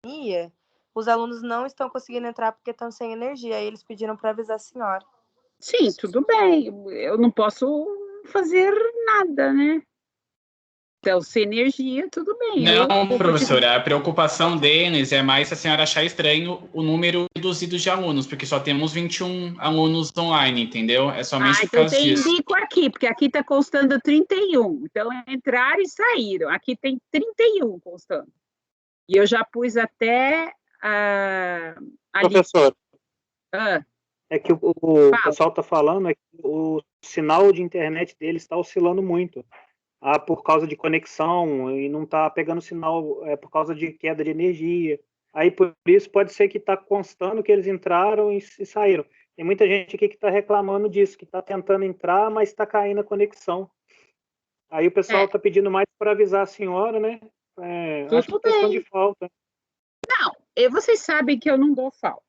pandemia, os alunos não estão conseguindo entrar porque estão sem energia. Aí eles pediram para avisar a senhora. Sim, tudo bem. Eu não posso fazer nada, né? Então, sem energia, tudo bem. Não, professora, a preocupação deles é mais se a senhora achar estranho o número reduzido de alunos, porque só temos 21 alunos online, entendeu? É somente por então causa tem disso. bico aqui, porque aqui está constando 31. Então, entraram e saíram. Aqui tem 31 constando. E eu já pus até ali. Professor, Ah, é que o pessoal está falando que o sinal de internet dele está oscilando muito. Por causa de conexão e não está pegando sinal por causa de queda de energia. Aí, por isso, pode ser que está constando que eles entraram e saíram. Tem muita gente aqui que está reclamando disso, que está tentando entrar, mas está caindo a conexão. Aí o pessoal está pedindo mais para avisar a senhora, né? Acho que é questão de falta. Não, vocês sabem que eu não dou falta.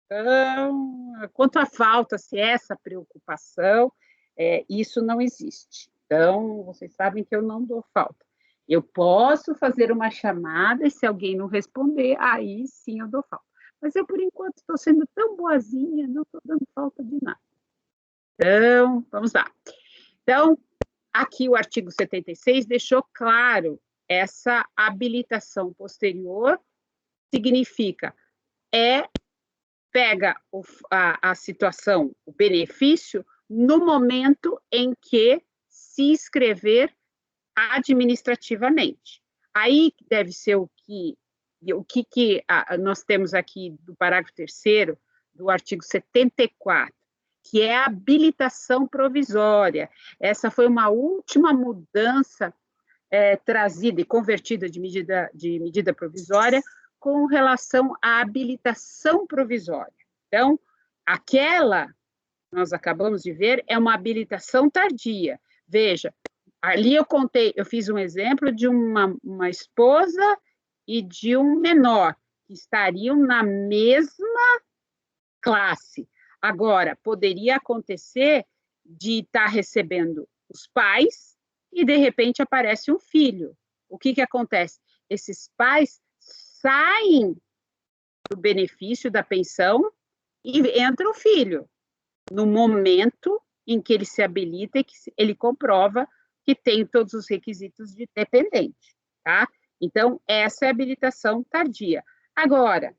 Então, quanto à falta, se é essa preocupação, isso não existe. Então, vocês sabem que eu não dou falta. Eu posso fazer uma chamada e se alguém não responder, aí sim eu dou falta. Mas eu, por enquanto, estou sendo tão boazinha, não estou dando falta de nada. Então, vamos lá. Então, aqui o artigo 76 deixou claro essa habilitação posterior, significa pega a situação, o benefício, no momento em que se inscrever administrativamente. Aí deve ser o que nós temos aqui do parágrafo 3º do artigo 74, que é a habilitação provisória. Essa foi uma última mudança trazida e convertida de medida provisória com relação à habilitação provisória. Então, aquela nós acabamos de ver é uma habilitação tardia. Veja, ali eu fiz um exemplo de uma esposa e de um menor, que estariam na mesma classe. Agora, poderia acontecer de estar recebendo os pais e, de repente, aparece um filho. O que acontece? Esses pais saem do benefício da pensão e entra o filho, no momento em que ele se habilita e que ele comprova que tem todos os requisitos de dependente, tá? Então, essa é a habilitação tardia. Agora,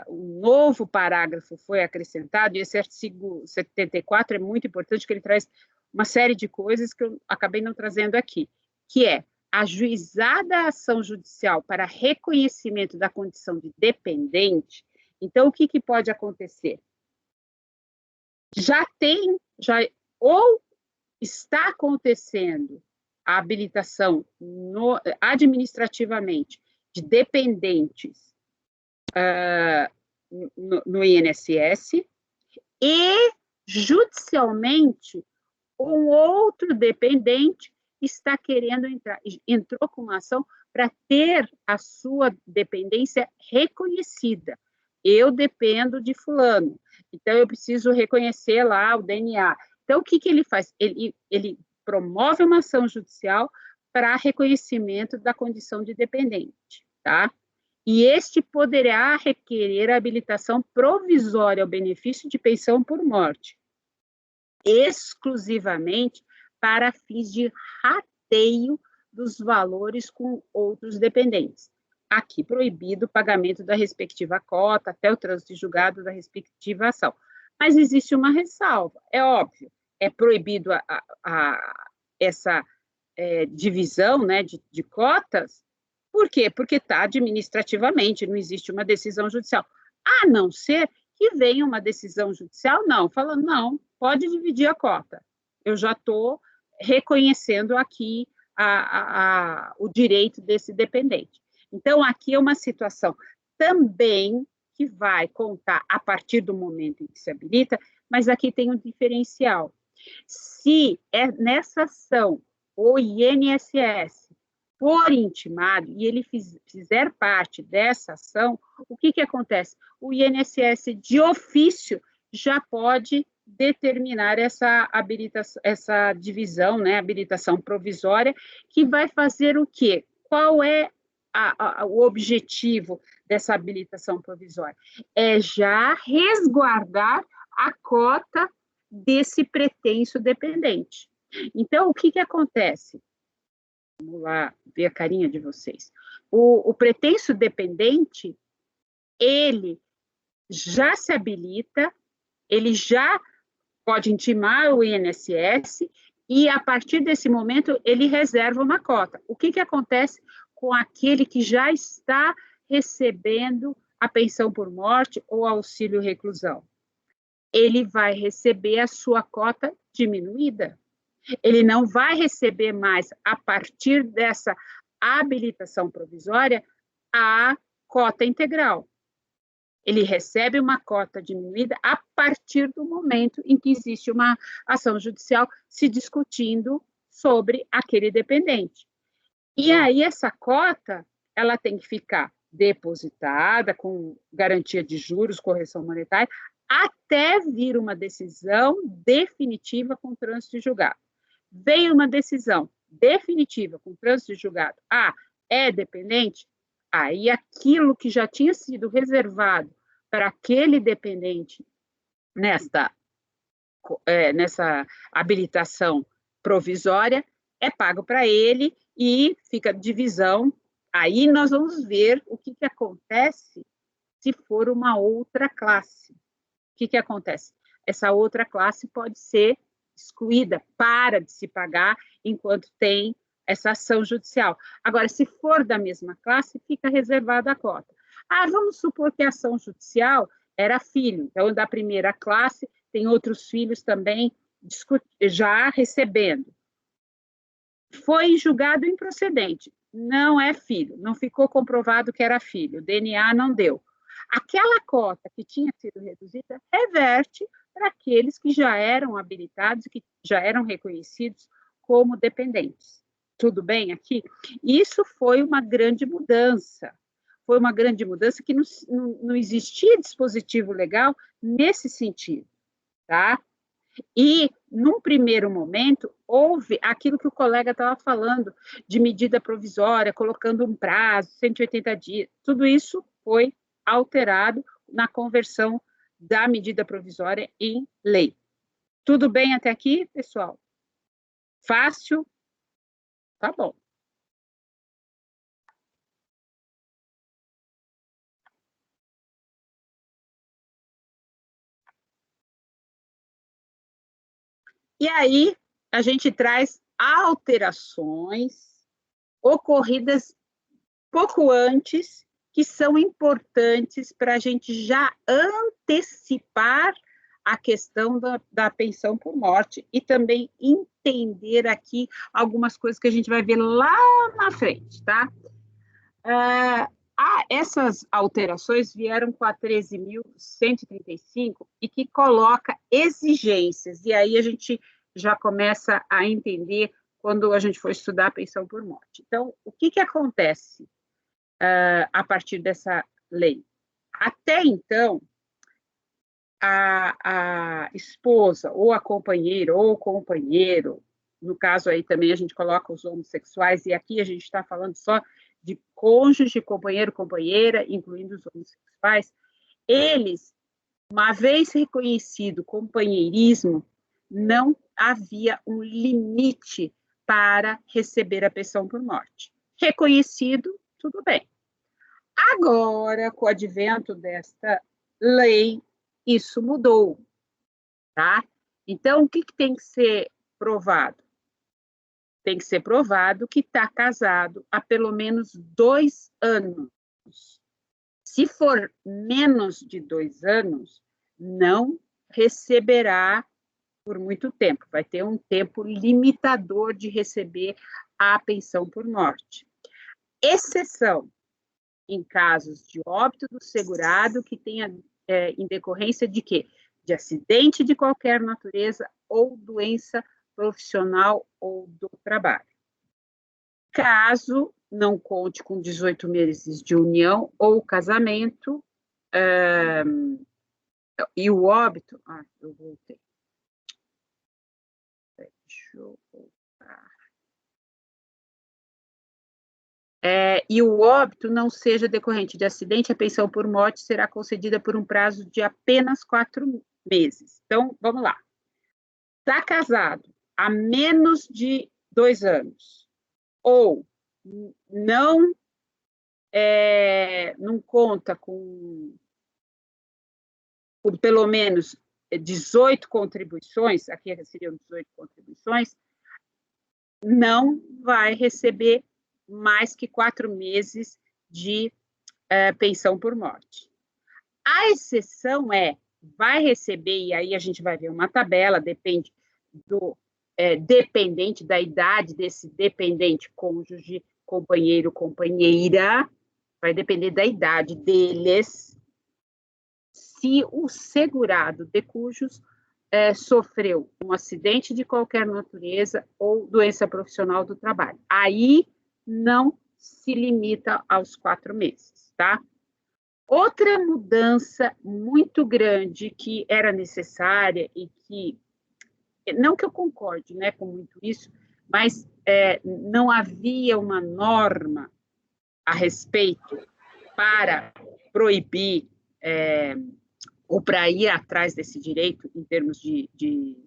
um novo parágrafo foi acrescentado, e esse artigo 74 é muito importante, que ele traz uma série de coisas que eu acabei não trazendo aqui, que é ajuizada a ação judicial para reconhecimento da condição de dependente. Então, o que pode acontecer? Ou está acontecendo a habilitação administrativamente de dependentes no INSS e, judicialmente, um outro dependente está querendo entrou com uma ação para ter a sua dependência reconhecida. Eu dependo de fulano, então eu preciso reconhecer lá o DNA. Então, o que ele faz? Ele promove uma ação judicial para reconhecimento da condição de dependente, tá? E este poderá requerer a habilitação provisória ao benefício de pensão por morte, exclusivamente para fins de rateio dos valores com outros dependentes. Aqui, proibido o pagamento da respectiva cota até o trânsito de julgado da respectiva ação. Mas existe uma ressalva, é óbvio, é proibido essa divisão, né, de cotas. Por quê? Porque está administrativamente, não existe uma decisão judicial. A não ser que venha uma decisão judicial, falando, não, pode dividir a cota. Eu já estou reconhecendo aqui o direito desse dependente. Então, aqui é uma situação também que vai contar a partir do momento em que se habilita, mas aqui tem um diferencial. Se nessa ação o INSS for intimado e ele fizer parte dessa ação, o que acontece? O INSS, de ofício, já pode determinar essa habilitação, essa divisão, né, habilitação provisória, que vai fazer o quê? Qual é o objetivo dessa habilitação provisória? É já resguardar a cota desse pretenso dependente. Então, o que acontece? Vamos lá ver a carinha de vocês. O pretenso dependente, ele já se habilita, ele já pode intimar o INSS e, a partir desse momento, ele reserva uma cota. O que acontece com aquele que já está recebendo a pensão por morte ou auxílio reclusão? Ele vai receber a sua cota diminuída. Ele não vai receber mais, a partir dessa habilitação provisória, a cota integral. Ele recebe uma cota diminuída a partir do momento em que existe uma ação judicial se discutindo sobre aquele dependente. E aí essa cota, ela tem que ficar depositada com garantia de juros, correção monetária, até vir uma decisão definitiva com trânsito de julgado. Veio uma decisão definitiva com trânsito de julgado, é dependente, aí aquilo que já tinha sido reservado para aquele dependente nessa habilitação provisória é pago para ele e fica divisão. Aí nós vamos ver o que acontece se for uma outra classe. O que acontece? Essa outra classe pode ser excluída, para de se pagar enquanto tem essa ação judicial. Agora, se for da mesma classe, fica reservada a cota. Vamos supor que a ação judicial era filho, então da primeira classe tem outros filhos também já recebendo. Foi julgado improcedente, não é filho, não ficou comprovado que era filho, o DNA não deu. Aquela cota que tinha sido reduzida reverte para aqueles que já eram habilitados, que já eram reconhecidos como dependentes. Tudo bem aqui? Isso foi uma grande mudança. Foi uma grande mudança que não existia dispositivo legal nesse sentido, tá? E, num primeiro momento, houve aquilo que o colega estava falando, de medida provisória, colocando um prazo, 180 dias, tudo isso foi alterado na conversão da medida provisória em lei. Tudo bem até aqui, pessoal? Fácil? Tá bom. E aí, a gente traz alterações ocorridas pouco antes, que são importantes para a gente já antecipar a questão da pensão por morte e também entender aqui algumas coisas que a gente vai ver lá na frente, tá? Essas alterações vieram com a 13.135 e que coloca exigências, e aí a gente já começa a entender quando a gente for estudar a pensão por morte. Então, o que acontece a partir dessa lei? Até então, a esposa, ou a companheira, ou o companheiro, no caso aí também a gente coloca os homossexuais, e aqui a gente está falando só de cônjuge, companheiro, companheira, incluindo os homossexuais, eles, uma vez reconhecido o companheirismo, não havia um limite para receber a pensão por morte. Reconhecido, tudo bem. Agora, com o advento desta lei, isso mudou, tá? Então, o que tem que ser provado? Tem que ser provado que está casado há pelo menos 2 anos. Se for menos de 2 anos, não receberá por muito tempo. Vai ter um tempo limitador de receber a pensão por morte. Exceção em casos de óbito do segurado que tenha em decorrência de quê? De acidente de qualquer natureza ou doença profissional ou do trabalho. Caso não conte com 18 meses de união ou casamento, e o óbito... eu voltei. Deixa eu voltar. e o óbito não seja decorrente de acidente, a pensão por morte será concedida por um prazo de apenas 4 meses. Então, vamos lá. Está casado há menos de 2 anos, ou não conta com pelo menos 18 contribuições, aqui seriam 18 contribuições, não vai receber mais que 4 meses de pensão por morte. A exceção vai receber, e aí a gente vai ver uma tabela, depende do dependente, da idade desse dependente, cônjuge, companheiro, companheira, vai depender da idade deles, se o segurado de cujos sofreu um acidente de qualquer natureza ou doença profissional do trabalho. Aí não se limita aos 4 meses, tá? Outra mudança muito grande que era necessária e que, não que eu concorde, né, com muito isso, mas não havia uma norma a respeito para proibir ou para ir atrás desse direito em termos de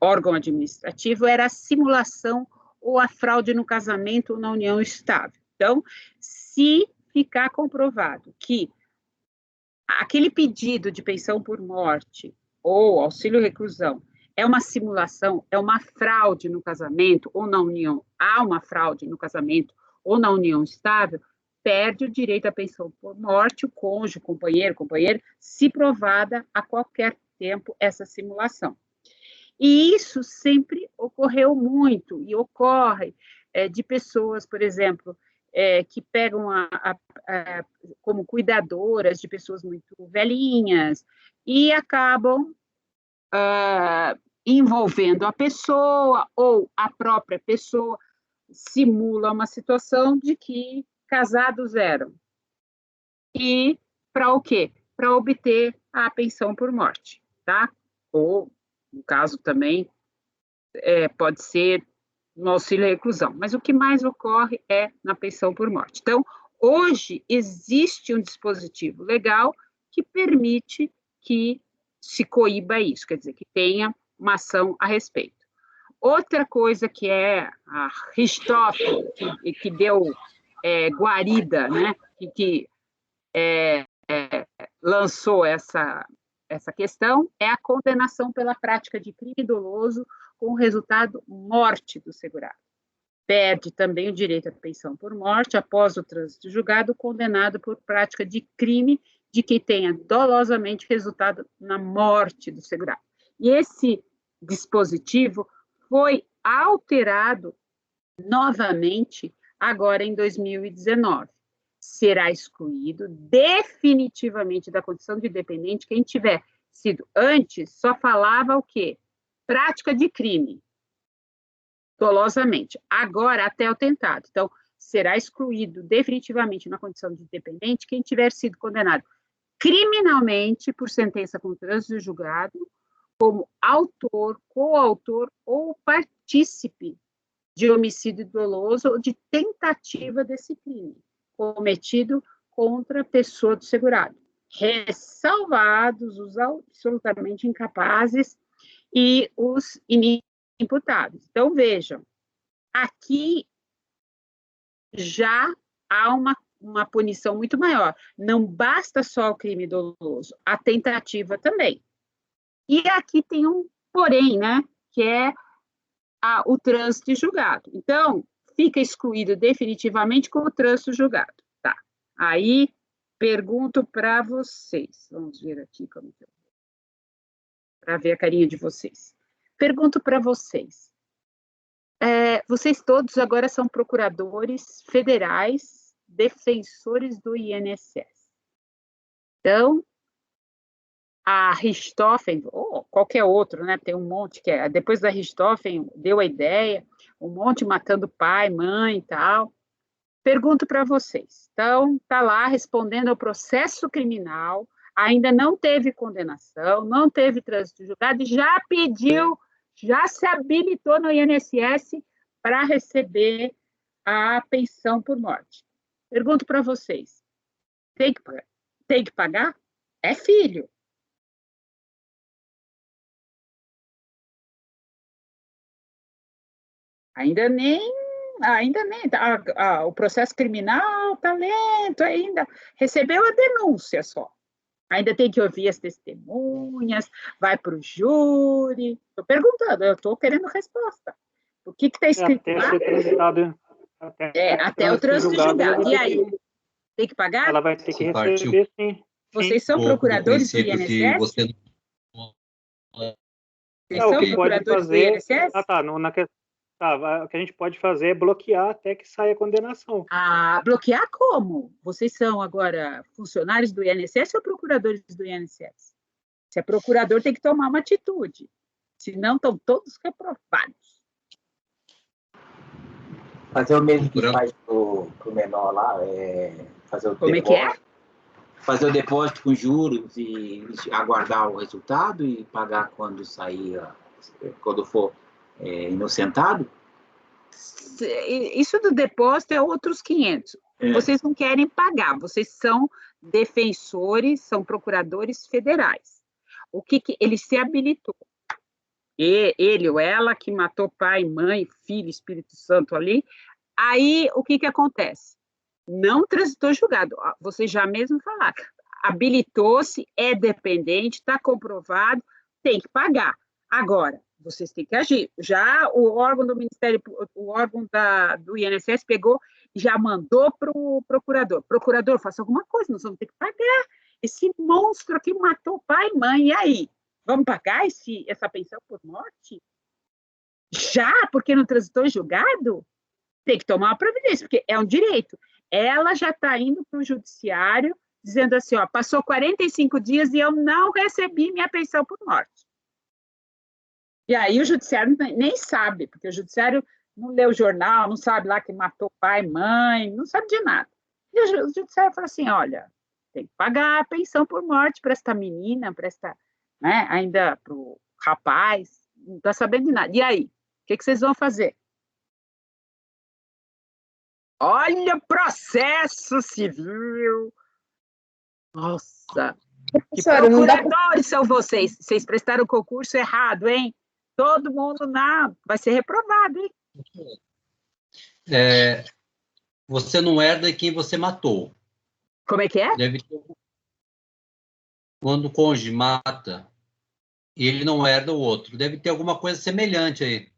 órgão administrativo, era a simulação ou a fraude no casamento ou na união estável. Então, se ficar comprovado que aquele pedido de pensão por morte ou auxílio-reclusão é uma simulação, é uma fraude no casamento ou na união, há uma fraude no casamento ou na união estável, perde o direito à pensão por morte, o cônjuge, companheiro, se provada a qualquer tempo essa simulação. E isso sempre ocorreu muito, e ocorre de pessoas, por exemplo, que pegam como cuidadoras de pessoas muito velhinhas e acabam envolvendo a pessoa ou a própria pessoa simula uma situação de que casados eram. E para o quê? Para obter a pensão por morte, tá? Ou, no caso também, pode ser no auxílio-reclusão, mas o que mais ocorre é na pensão por morte. Então, hoje existe um dispositivo legal que permite que se coíba isso, quer dizer, que tenha uma ação a respeito. Outra coisa que é a Richthofen, que deu guarida, né, que lançou essa questão, é a condenação pela prática de crime doloso com resultado morte do segurado. Perde também o direito à pensão por morte após o trânsito julgado, condenado por prática de crime de que tenha dolosamente resultado na morte do segurado. E esse dispositivo foi alterado novamente agora em 2019. Será excluído definitivamente da condição de dependente quem tiver sido antes, só falava o quê? Prática de crime, dolosamente. Agora, até o tentado. Então, será excluído definitivamente na condição de dependente quem tiver sido condenado criminalmente por sentença com trânsito julgado como autor, coautor ou partícipe de homicídio doloso ou de tentativa desse crime cometido contra a pessoa do segurado, ressalvados os absolutamente incapazes e os inimputáveis. Então, vejam, aqui já há uma punição muito maior. Não basta só o crime doloso, a tentativa também. E aqui tem um porém, né, que é o trânsito julgado. Então, fica excluído definitivamente com o trânsito julgado. Tá. Aí, pergunto para vocês. Vamos ver aqui como que eu vou. Para ver a carinha de vocês. Pergunto para vocês. Vocês todos agora são procuradores federais, defensores do INSS. Então, a Richthofen, ou qualquer outro, né? Tem um monte que depois da Richthofen deu a ideia, um monte matando pai, mãe e tal. Pergunto para vocês. Então, está lá respondendo ao processo criminal, ainda não teve condenação, não teve trânsito julgado, já pediu, já se habilitou no INSS para receber a pensão por morte. Pergunto para vocês, tem que pagar? É filho. Ainda nem, o processo criminal está lento ainda, recebeu a denúncia só. Ainda tem que ouvir as testemunhas, vai para o júri. Estou perguntando, eu estou querendo resposta. O que está escrito lá? Até o trânsito julgado. E aí? Tem que pagar? Ela vai ter que receber, sim. Vocês são procuradores do INSS? Vocês são procuradores do INSS? O que a gente pode fazer é bloquear até que saia a condenação. Bloquear como? Vocês são agora funcionários do INSS ou procuradores do INSS? Se é procurador, tem que tomar uma atitude. Senão, estão todos reprovados. Fazer o mesmo que faz pro menor lá, fazer o Como depósito. É que é? Fazer o depósito com juros e aguardar o resultado e pagar quando sair, quando for inocentado? Isso do depósito é outros 500. Vocês não querem pagar, vocês são defensores, são procuradores federais. O que ele se habilitou? Ele ou ela que matou pai, mãe, filho, Espírito Santo ali, aí o que acontece? Não transitou julgado, vocês já mesmo falaram, habilitou-se, é dependente, está comprovado, tem que pagar. Agora, vocês têm que agir. Já o órgão do Ministério, o órgão do INSS pegou e já mandou para o procurador. Procurador, faça alguma coisa, nós vamos ter que pagar. Esse monstro aqui matou pai e mãe, e aí? Vamos pagar essa pensão por morte? Já? Porque não transitou em julgado? Tem que tomar uma providência, porque é um direito. Ela já está indo para o judiciário, dizendo assim, passou 45 dias e eu não recebi minha pensão por morte. E aí o judiciário nem sabe, porque o judiciário não lê o jornal, não sabe lá que matou pai, mãe, não sabe de nada. E o judiciário fala assim, olha, tem que pagar a pensão por morte para esta menina, para esta, né, ainda para o rapaz, não está sabendo de nada. E aí, o que vocês vão fazer? Olha o processo civil! Nossa! Que procuradores são vocês? Vocês prestaram o concurso errado, hein? Todo mundo vai ser reprovado, hein? Você não herda quem você matou. Como é que é? Quando o cônjuge mata, ele não herda o outro. Deve ter alguma coisa semelhante aí.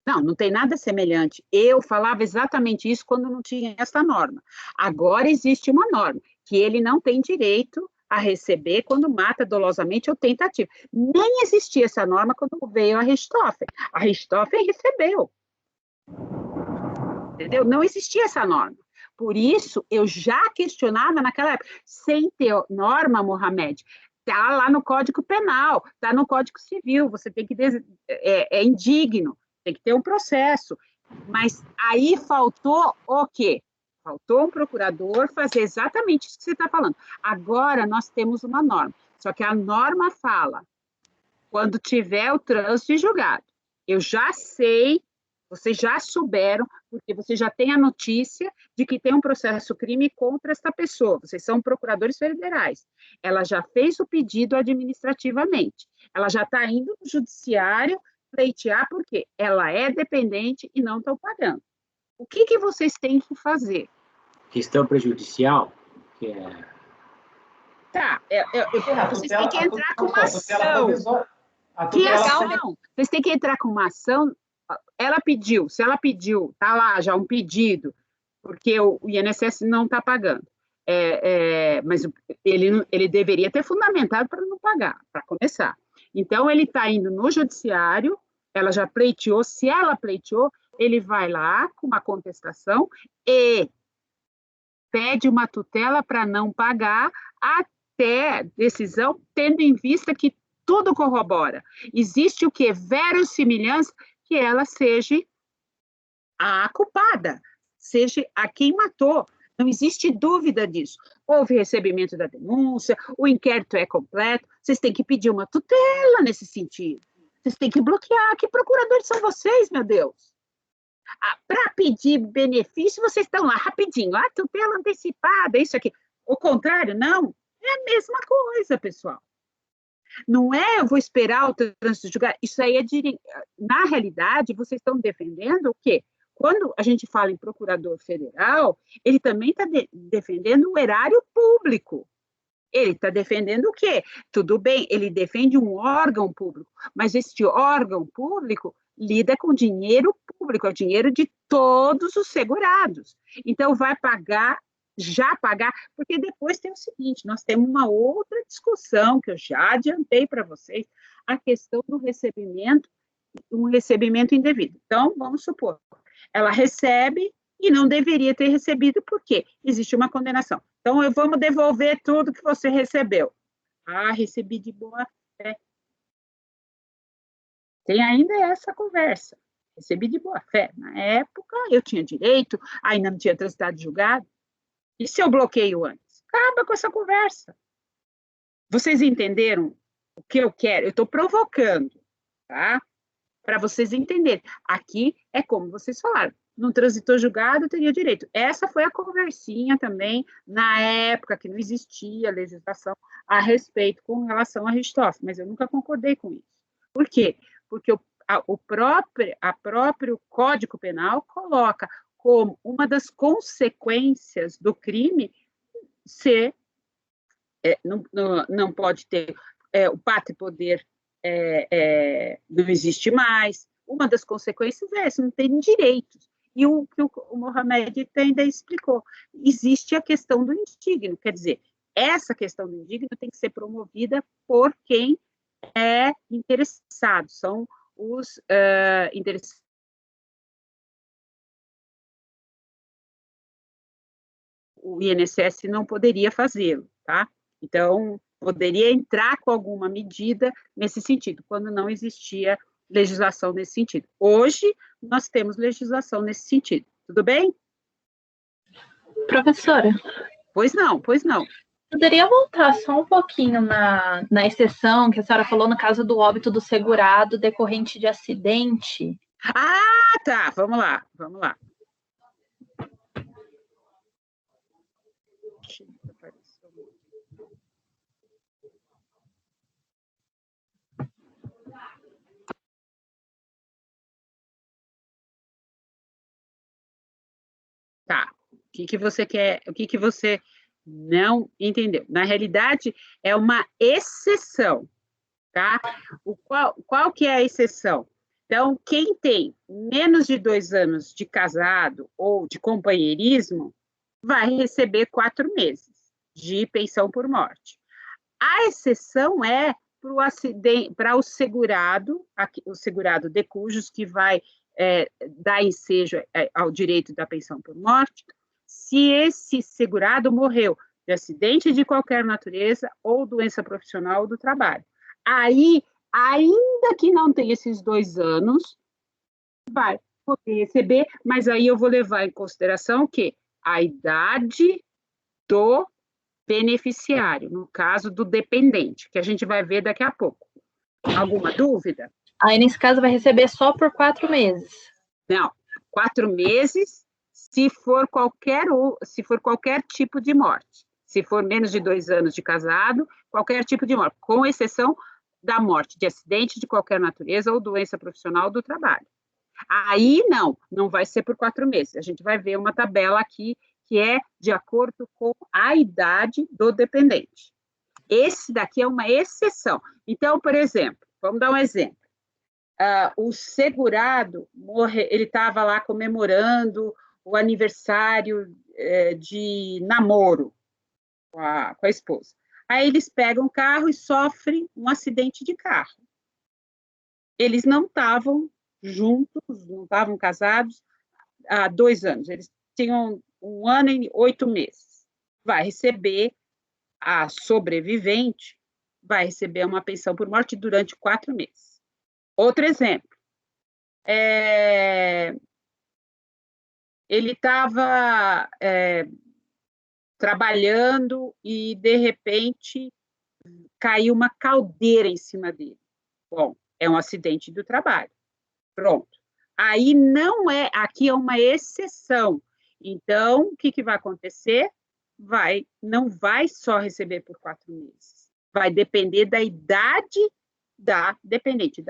Não tem nada semelhante. Eu falava exatamente isso quando não tinha essa norma. Agora existe uma norma, que ele não tem direito a receber quando mata dolosamente ou tentativa. Nem existia essa norma quando veio a Richthofen. A Richthofen recebeu. Entendeu? Não existia essa norma. Por isso, eu já questionava naquela época, sem ter norma, Mohamed, está lá no Código Penal, está no Código Civil, você tem que... É indigno, tem que ter um processo. Mas aí faltou o quê? Faltou um procurador fazer exatamente isso que você está falando. Agora nós temos uma norma, só que a norma fala, quando tiver o trânsito julgado. Eu já sei, vocês já souberam, porque vocês já têm a notícia de que tem um processo crime contra esta pessoa. Vocês são procuradores federais. Ela já fez o pedido administrativamente. Ela já está indo no judiciário pleitear, porque ela é dependente e não estão pagando. O que vocês têm que fazer? Questão prejudicial, que é... Tá, vocês têm que entrar com uma ação. Que ação? Vocês têm que entrar com uma ação. Ela pediu, se ela pediu, tá lá já um pedido, porque o INSS não está pagando. Mas ele deveria ter fundamentado para não pagar, para começar. Então, ele está indo no judiciário, ela já pleiteou, se ela pleiteou, ele vai lá com uma contestação e pede uma tutela para não pagar até decisão, tendo em vista que tudo corrobora. Existe o quê? Verossimilhança que ela seja a culpada, seja a quem matou. Não existe dúvida disso. Houve recebimento da denúncia, o inquérito é completo, vocês têm que pedir uma tutela nesse sentido. Vocês têm que bloquear. Que procuradores são vocês, meu Deus? Para pedir benefício, vocês estão lá rapidinho, tutela antecipada, isso aqui. O contrário, não. É a mesma coisa, pessoal. Não é eu vou esperar o trânsito julgar. Isso aí na realidade, vocês estão defendendo o quê? Quando a gente fala em procurador federal, ele também está defendendo o erário público. Ele está defendendo o quê? Tudo bem, ele defende um órgão público, mas este órgão público lida com dinheiro público, é o dinheiro de todos os segurados. Então, vai já pagar, porque depois tem o seguinte, nós temos uma outra discussão que eu já adiantei para vocês, a questão do recebimento, um recebimento indevido. Então, vamos supor, ela recebe e não deveria ter recebido, porque existe uma condenação. Então, vamos devolver tudo que você recebeu. Recebi de boa fé. Tem ainda essa conversa. Recebi de boa fé. Na época, eu tinha direito, ainda não tinha transitado julgado. E se eu bloqueio antes? Acaba com essa conversa. Vocês entenderam o que eu quero? Eu estou provocando, tá? Para vocês entenderem. Aqui é como vocês falaram. Não transitou julgado, eu teria direito. Essa foi a conversinha também, na época que não existia legislação a respeito com relação a Richthofen, mas eu nunca concordei com isso. Por quê? Porque o próprio Código Penal coloca como uma das consequências do crime ser, não pode ter, o pátrio poder não existe mais, uma das consequências é essa, não tem direitos. E o que o Mohamed ainda explicou, existe a questão do indigno, quer dizer, essa questão do indigno tem que ser promovida por quem é interessado, são os interessados. O INSS não poderia fazê-lo, tá? Então, poderia entrar com alguma medida nesse sentido, quando não existia legislação nesse sentido. Hoje, nós temos legislação nesse sentido. Tudo bem? Professora. Pois não. Poderia voltar só um pouquinho na exceção que a senhora falou no caso do óbito do segurado decorrente de acidente? Tá. Vamos lá. Tá. O que você quer? O que você não entendeu? Na realidade, é uma exceção, tá? Qual que é a exceção? Então, quem tem menos de 2 anos de casado ou de companheirismo vai receber 4 meses de pensão por morte. A exceção é para o segurado de cujos que vai dar ensejo ao direito da pensão por morte, se esse segurado morreu de acidente de qualquer natureza ou doença profissional do trabalho. Aí, ainda que não tenha esses 2 anos, vai poder receber, mas aí eu vou levar em consideração o quê? A idade do beneficiário, no caso do dependente, que a gente vai ver daqui a pouco. Alguma dúvida? Aí, nesse caso, vai receber só por 4 meses. Não, 4 meses se for qualquer tipo de morte. Se for menos de 2 anos de casado, qualquer tipo de morte, com exceção da morte de acidente de qualquer natureza ou doença profissional do trabalho. Aí, não vai ser por 4 meses. A gente vai ver uma tabela aqui que é de acordo com a idade do dependente. Esse daqui é uma exceção. Então, por exemplo, vamos dar um exemplo. O segurado ele estava lá comemorando o aniversário de namoro com a esposa. Aí eles pegam o carro e sofrem um acidente de carro. Eles não estavam juntos, não estavam casados há 2 anos. Eles tinham 1 ano e 8 meses. Vai receber, a sobrevivente vai receber uma pensão por morte durante 4 meses. Outro exemplo, ele estava trabalhando e, de repente, caiu uma caldeira em cima dele. Bom, é um acidente do trabalho. Pronto. Aí não é, aqui é uma exceção. Então, o que vai acontecer? Não vai só receber por 4 meses. Vai depender da idade da dependente,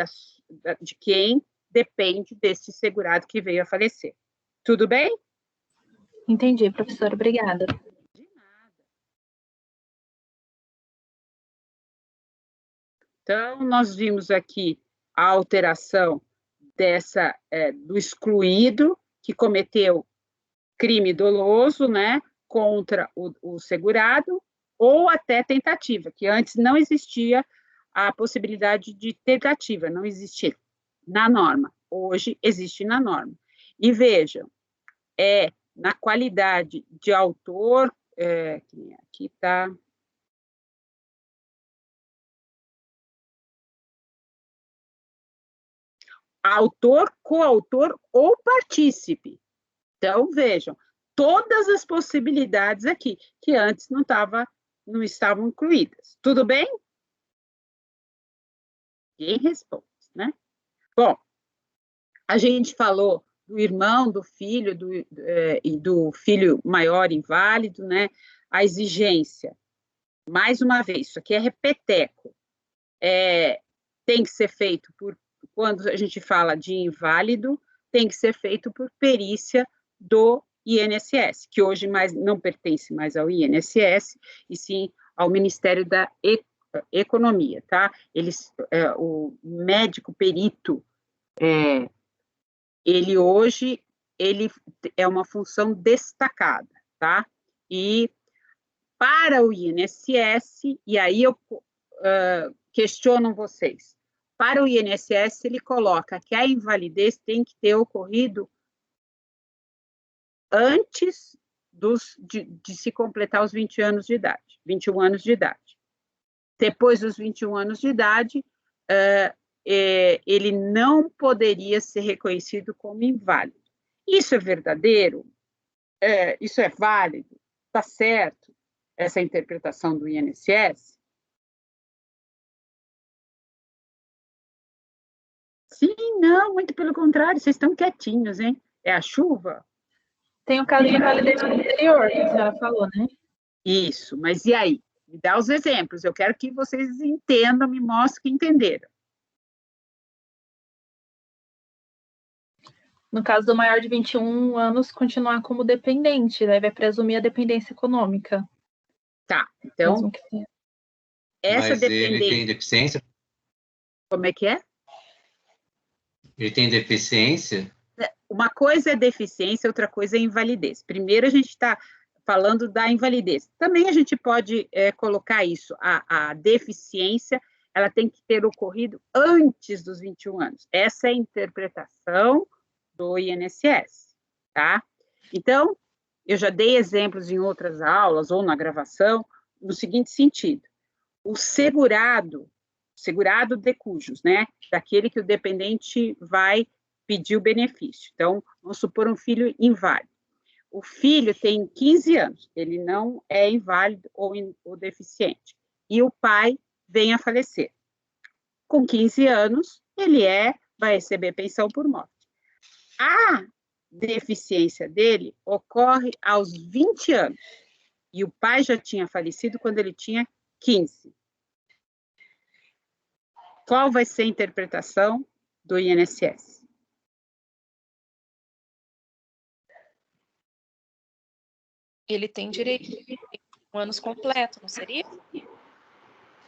de quem depende desse segurado que veio a falecer. Tudo bem? Entendi, professora. Obrigada. De nada. Então, nós vimos aqui a alteração do excluído, que cometeu crime doloso, né, contra o segurado, ou até tentativa, que antes não existia a possibilidade de tentativa, não existia na norma. Hoje existe na norma. E vejam, na qualidade de autor, aqui está... Autor, coautor ou partícipe. Então, vejam, todas as possibilidades aqui, que antes não estavam incluídas. Tudo bem? Ninguém responde, né? Bom, a gente falou do irmão, do filho, e do filho maior inválido, né? A exigência, mais uma vez, isso aqui é repeteco, tem que ser feito quando a gente fala de inválido, tem que ser feito por perícia do INSS, que hoje não pertence mais ao INSS, e sim ao Ministério da Economia, tá? O médico perito, ele hoje é uma função destacada, tá? E para o INSS, e aí eu questiono vocês, para o INSS, ele coloca que a invalidez tem que ter ocorrido antes de se completar os 21 anos de idade. Depois dos 21 anos de idade, ele não poderia ser reconhecido como inválido. Isso é verdadeiro? Isso é válido? Está certo essa interpretação do INSS? Sim, não, muito pelo contrário, vocês estão quietinhos, hein? É a chuva? Tem o caso de invalidez posterior, que a senhora falou, né? Isso, mas e aí? Me dá os exemplos, eu quero que vocês entendam, me mostrem que entenderam. No caso do maior de 21 anos, continuar como dependente, daí vai presumir a dependência econômica. Tá, então, essa mas dependência... ele tem deficiência? Como é que é? Ele tem deficiência? Uma coisa é deficiência, outra coisa é invalidez. Primeiro, a gente está falando da invalidez. Também a gente pode colocar isso. A deficiência, ela tem que ter ocorrido antes dos 21 anos. Essa é a interpretação do INSS, tá? Então, eu já dei exemplos em outras aulas ou na gravação, no seguinte sentido. O segurado de cujos, né? Daquele que o dependente vai pedir o benefício. Então, vamos supor um filho inválido. O filho tem 15 anos, ele não é inválido ou deficiente. E o pai vem a falecer. Com 15 anos, ele vai receber pensão por morte. A deficiência dele ocorre aos 20 anos. E o pai já tinha falecido quando ele tinha 15. Qual vai ser a interpretação do INSS? Ele tem direito a anos completo, não seria?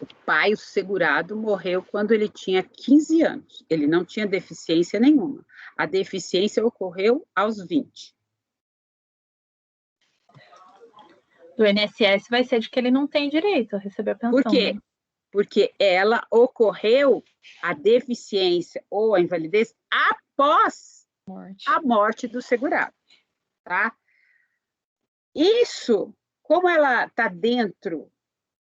O pai, o segurado, morreu quando ele tinha 15 anos. Ele não tinha deficiência nenhuma. A deficiência ocorreu aos 20. Do INSS vai ser de que ele não tem direito a receber a pensão. Por quê? Né? Porque ela ocorreu, a deficiência ou a invalidez, após a morte do segurado. Tá? Isso, como ela está dentro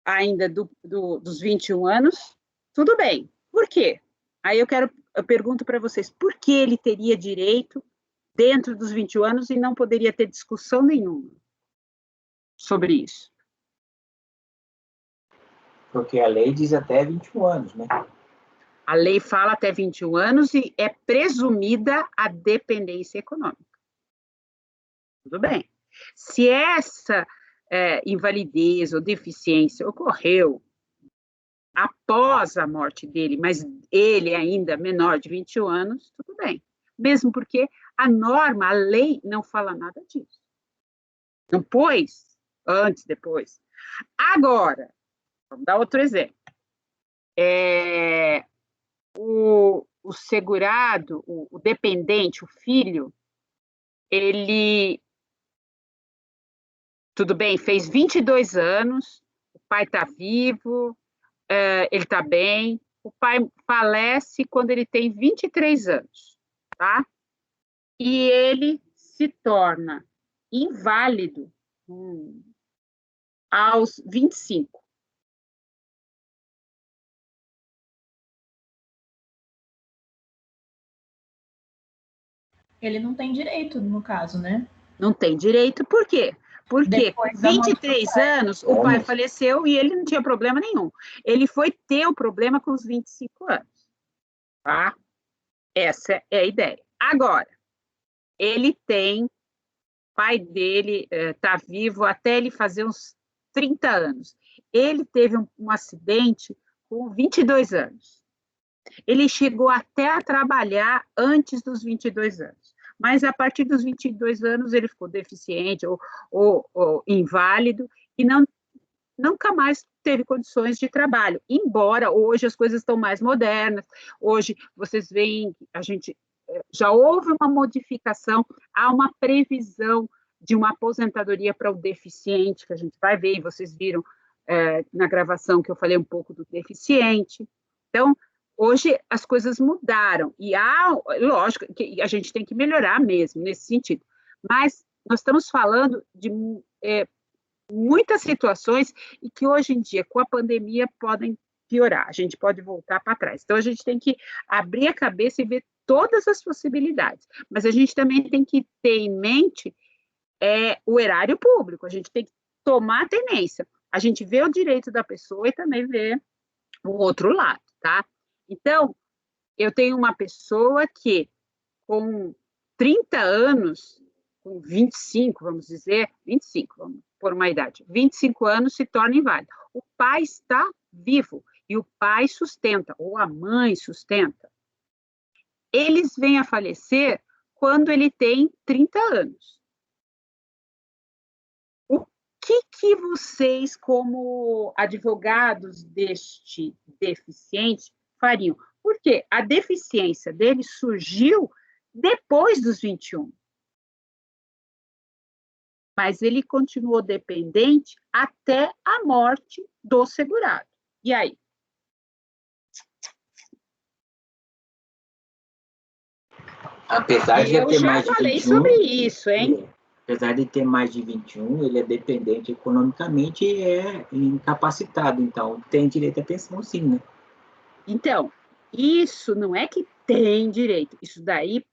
ainda dos 21 anos, tudo bem. Por quê? Aí eu pergunto para vocês, por que ele teria direito dentro dos 21 anos e não poderia ter discussão nenhuma sobre isso? Porque a lei diz até 21 anos, né? A lei fala até 21 anos e é presumida a dependência econômica. Tudo bem. Se essa invalidez ou deficiência ocorreu após a morte dele, mas ele ainda menor de 21 anos, tudo bem. Mesmo porque a norma, a lei, não fala nada disso. Não pôs antes, depois. Agora, vamos dar outro exemplo. O segurado, o dependente, o filho, ele, tudo bem, fez 22 anos, o pai está vivo, ele está bem, o pai falece quando ele tem 23 anos, tá? E ele se torna inválido aos 25. Ele não tem direito, no caso, né? Não tem direito, por quê? Porque com Depois da morte 23 anos, o pai faleceu e ele não tinha problema nenhum. Ele foi ter o problema com os 25 anos. Tá? Essa é a ideia. Agora, ele tem, o pai dele está vivo até ele fazer uns 30 anos. Ele teve um acidente com 22 anos. Ele chegou até a trabalhar antes dos 22 anos. Mas a partir dos 22 anos ele ficou deficiente ou inválido e nunca mais teve condições de trabalho. Embora hoje as coisas estão mais modernas, hoje vocês veem, a gente já houve uma modificação, há uma previsão de uma aposentadoria para o deficiente, que a gente vai ver, e vocês viram na gravação que eu falei um pouco do deficiente. Então, hoje as coisas mudaram, e lógico, que a gente tem que melhorar mesmo nesse sentido, mas nós estamos falando de muitas situações e que hoje em dia, com a pandemia, podem piorar, a gente pode voltar para trás. Então, a gente tem que abrir a cabeça e ver todas as possibilidades, mas a gente também tem que ter em mente o erário público, a gente tem que tomar tenência, a gente vê o direito da pessoa e também vê o outro lado, tá? Então, eu tenho uma pessoa que, com 30 anos, com 25, vamos dizer, 25, vamos por uma idade, 25 anos se torna inválido. O pai está vivo e o pai sustenta, ou a mãe sustenta. Eles vêm a falecer quando ele tem 30 anos. O que vocês, como advogados deste deficiente, fariam? Porque a deficiência dele surgiu depois dos 21. Mas ele continuou dependente até a morte do segurado. E aí? Apesar de ter mais de 21... Eu já falei sobre isso, hein? Apesar de ter mais de 21, ele é dependente economicamente e é incapacitado. Então, tem direito à pensão, sim, né? Então, isso não é que tem direito. Isso daí,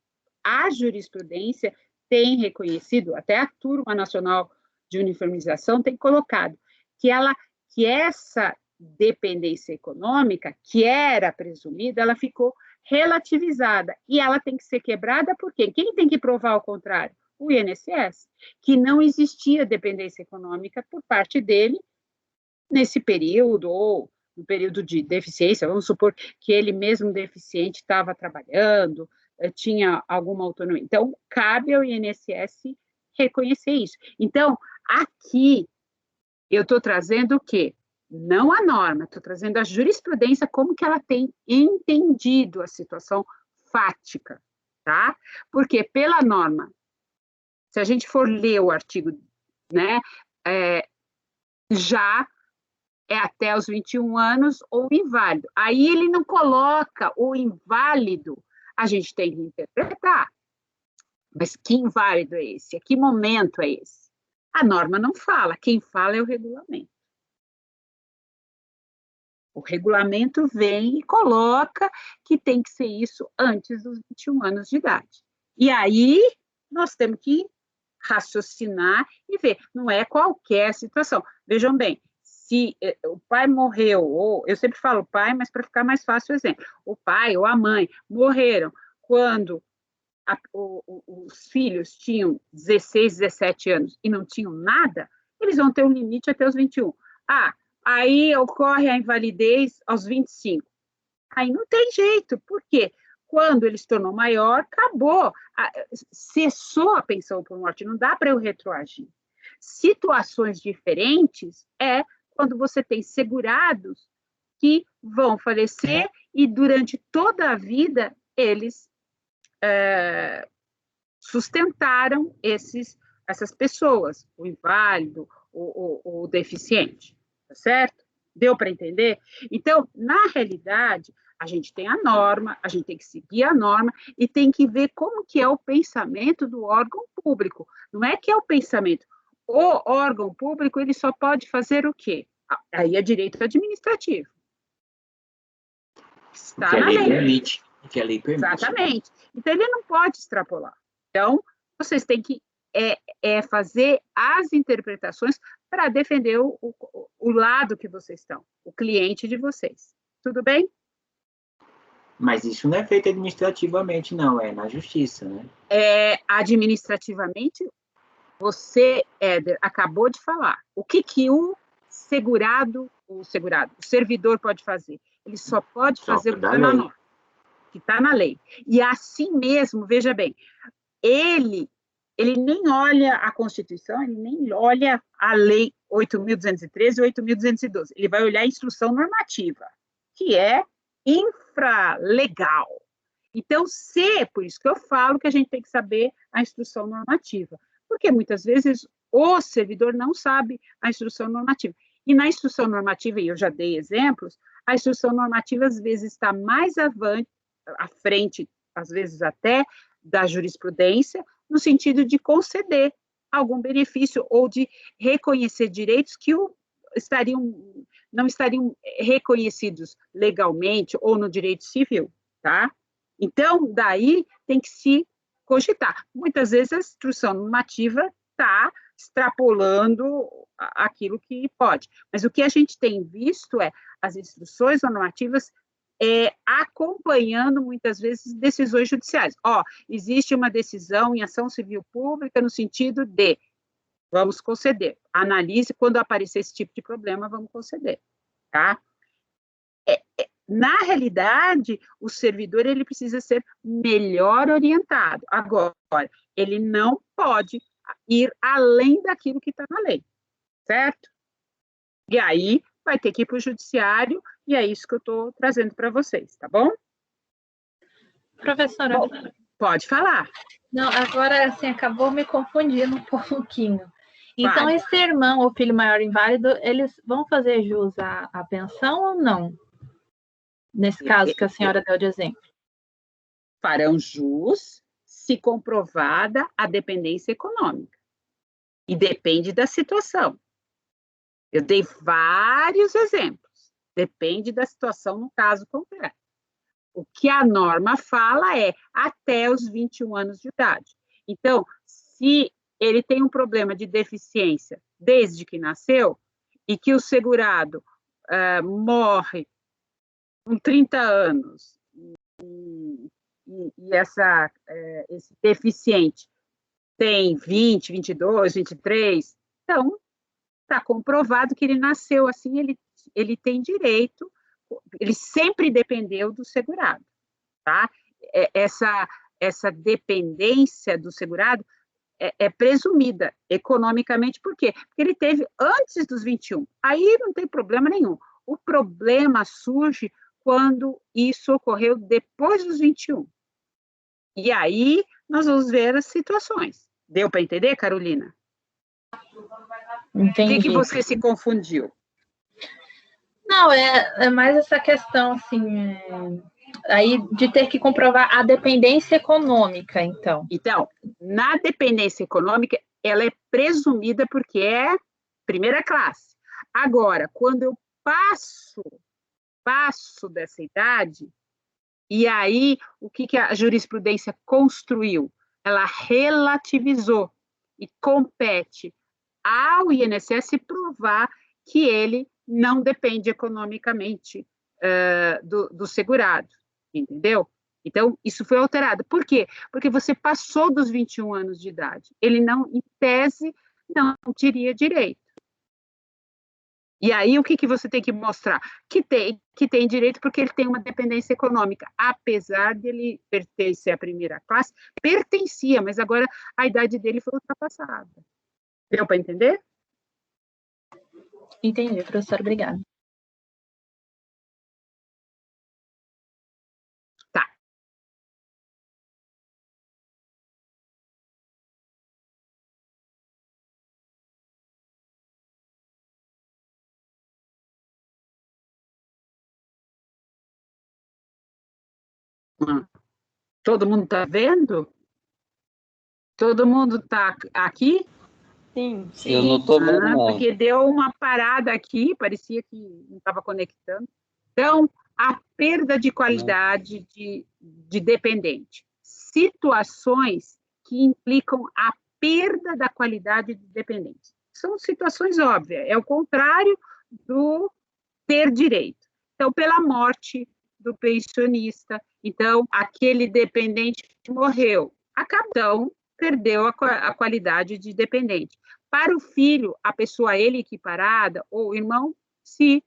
a jurisprudência tem reconhecido, até a Turma Nacional de Uniformização tem colocado, que essa dependência econômica, que era presumida, ela ficou relativizada, e ela tem que ser quebrada por quê? Quem tem que provar o contrário? O INSS, que não existia dependência econômica por parte dele nesse período, ou no período de deficiência, vamos supor que ele mesmo deficiente estava trabalhando, tinha alguma autonomia. Então, cabe ao INSS reconhecer isso. Então, aqui, eu estou trazendo o quê? Não a norma, estou trazendo a jurisprudência, como que ela tem entendido a situação fática, tá? Porque pela norma, se a gente for ler o artigo, né, já é até os 21 anos ou inválido. Aí ele não coloca o inválido, a gente tem que interpretar. Mas que inválido é esse? A que momento é esse? A norma não fala, quem fala é o regulamento. O regulamento vem e coloca que tem que ser isso antes dos 21 anos de idade. E aí nós temos que raciocinar e ver, não é qualquer situação. Vejam bem, se o pai morreu, ou eu sempre falo pai, mas para ficar mais fácil o exemplo, o pai ou a mãe morreram quando os filhos tinham 16, 17 anos e não tinham nada, eles vão ter um limite até os 21. Aí ocorre a invalidez aos 25. Aí não tem jeito, por quê? Quando ele se tornou maior, acabou, cessou a pensão por morte, não dá para eu retroagir. Situações diferentes é quando você tem segurados que vão falecer e durante toda a vida eles sustentaram essas pessoas, o inválido, o deficiente, tá certo? Deu para entender? Então, na realidade, a gente tem a norma, a gente tem que seguir a norma e tem que ver como que é o pensamento do órgão público. Não é que é o pensamento. O órgão público, ele só pode fazer o quê? Aí é direito administrativo. Está na lei. Permite. Que a lei permite. Exatamente. Então, ele não pode extrapolar. Então, vocês têm que fazer as interpretações para defender o lado que vocês estão, o cliente de vocês. Tudo bem? Mas isso não é feito administrativamente, não, é na justiça, né? Administrativamente, você, Éder, acabou de falar. O que o servidor pode fazer? Ele só pode fazer o que está na lei. E assim mesmo, veja bem, ele nem olha a Constituição, ele nem olha a Lei 8.213 e 8.212. Ele vai olhar a instrução normativa, que é infralegal. Então, por isso que eu falo que a gente tem que saber a instrução normativa, porque muitas vezes o servidor não sabe a instrução normativa. E na instrução normativa, e eu já dei exemplos, a instrução normativa às vezes está mais à frente, às vezes até, da jurisprudência, no sentido de conceder algum benefício ou de reconhecer direitos que não estariam reconhecidos legalmente ou no direito civil, tá? Então, daí tem que se cogitar. Muitas vezes a instrução normativa está extrapolando aquilo que pode. Mas o que a gente tem visto é as instruções normativas acompanhando, muitas vezes, decisões judiciais. Existe uma decisão em ação civil pública no sentido de vamos conceder. Analise, quando aparecer esse tipo de problema, vamos conceder, tá? Na realidade, o servidor ele precisa ser melhor orientado. Agora, ele não pode ir além daquilo que está na lei, certo? E aí, vai ter que ir para o judiciário, e é isso que eu estou trazendo para vocês, tá bom? Professora. Bom, pode falar. Não, agora, assim, acabou me confundindo um pouquinho. Então, esse irmão ou filho maior inválido, eles vão fazer jus à pensão ou não? Nesse caso que a senhora deu de exemplo. Farão jus se comprovada a dependência econômica. E depende da situação. Eu dei vários exemplos. Depende da situação no caso concreto. O que a norma fala é até os 21 anos de idade. Então, se ele tem um problema de deficiência desde que nasceu e que o segurado morre com 30 anos e esse deficiente tem 20, 22, 23, então está comprovado que ele nasceu assim, ele tem direito, ele sempre dependeu do segurado, tá? Essa dependência do segurado é presumida economicamente, por quê? Porque ele teve antes dos 21, aí não tem problema nenhum. O problema surge quando isso ocorreu depois dos 21. E aí nós vamos ver as situações. Deu para entender, Carolina? Entendi. O que você se confundiu? Não, é mais essa questão, assim, aí de ter que comprovar a dependência econômica, então. Então, na dependência econômica, ela é presumida porque é primeira classe. Agora, quando eu passo dessa idade, e aí, o que a jurisprudência construiu? Ela relativizou e compete ao INSS provar que ele não depende economicamente do segurado, entendeu? Então, isso foi alterado. Por quê? Porque você passou dos 21 anos de idade. Ele não, em tese, não teria direito. E aí, o que você tem que mostrar? Que tem direito porque ele tem uma dependência econômica, apesar de ele pertencer à primeira classe, pertencia, mas agora a idade dele foi ultrapassada. Deu para entender? Entendi, professor, obrigada. Tá. Todo mundo está vendo? Todo mundo está aqui? Sim, sim. Eu não estou vendo, não. Porque deu uma parada aqui, parecia que não estava conectando. Então, a perda de qualidade de dependente. Situações que implicam a perda da qualidade de dependente. São situações óbvias, é o contrário do ter direito. Então, pela morte do pensionista, então, aquele dependente morreu. Então, perdeu a qualidade de dependente. Para o filho, a pessoa ele equiparada, ou o irmão, se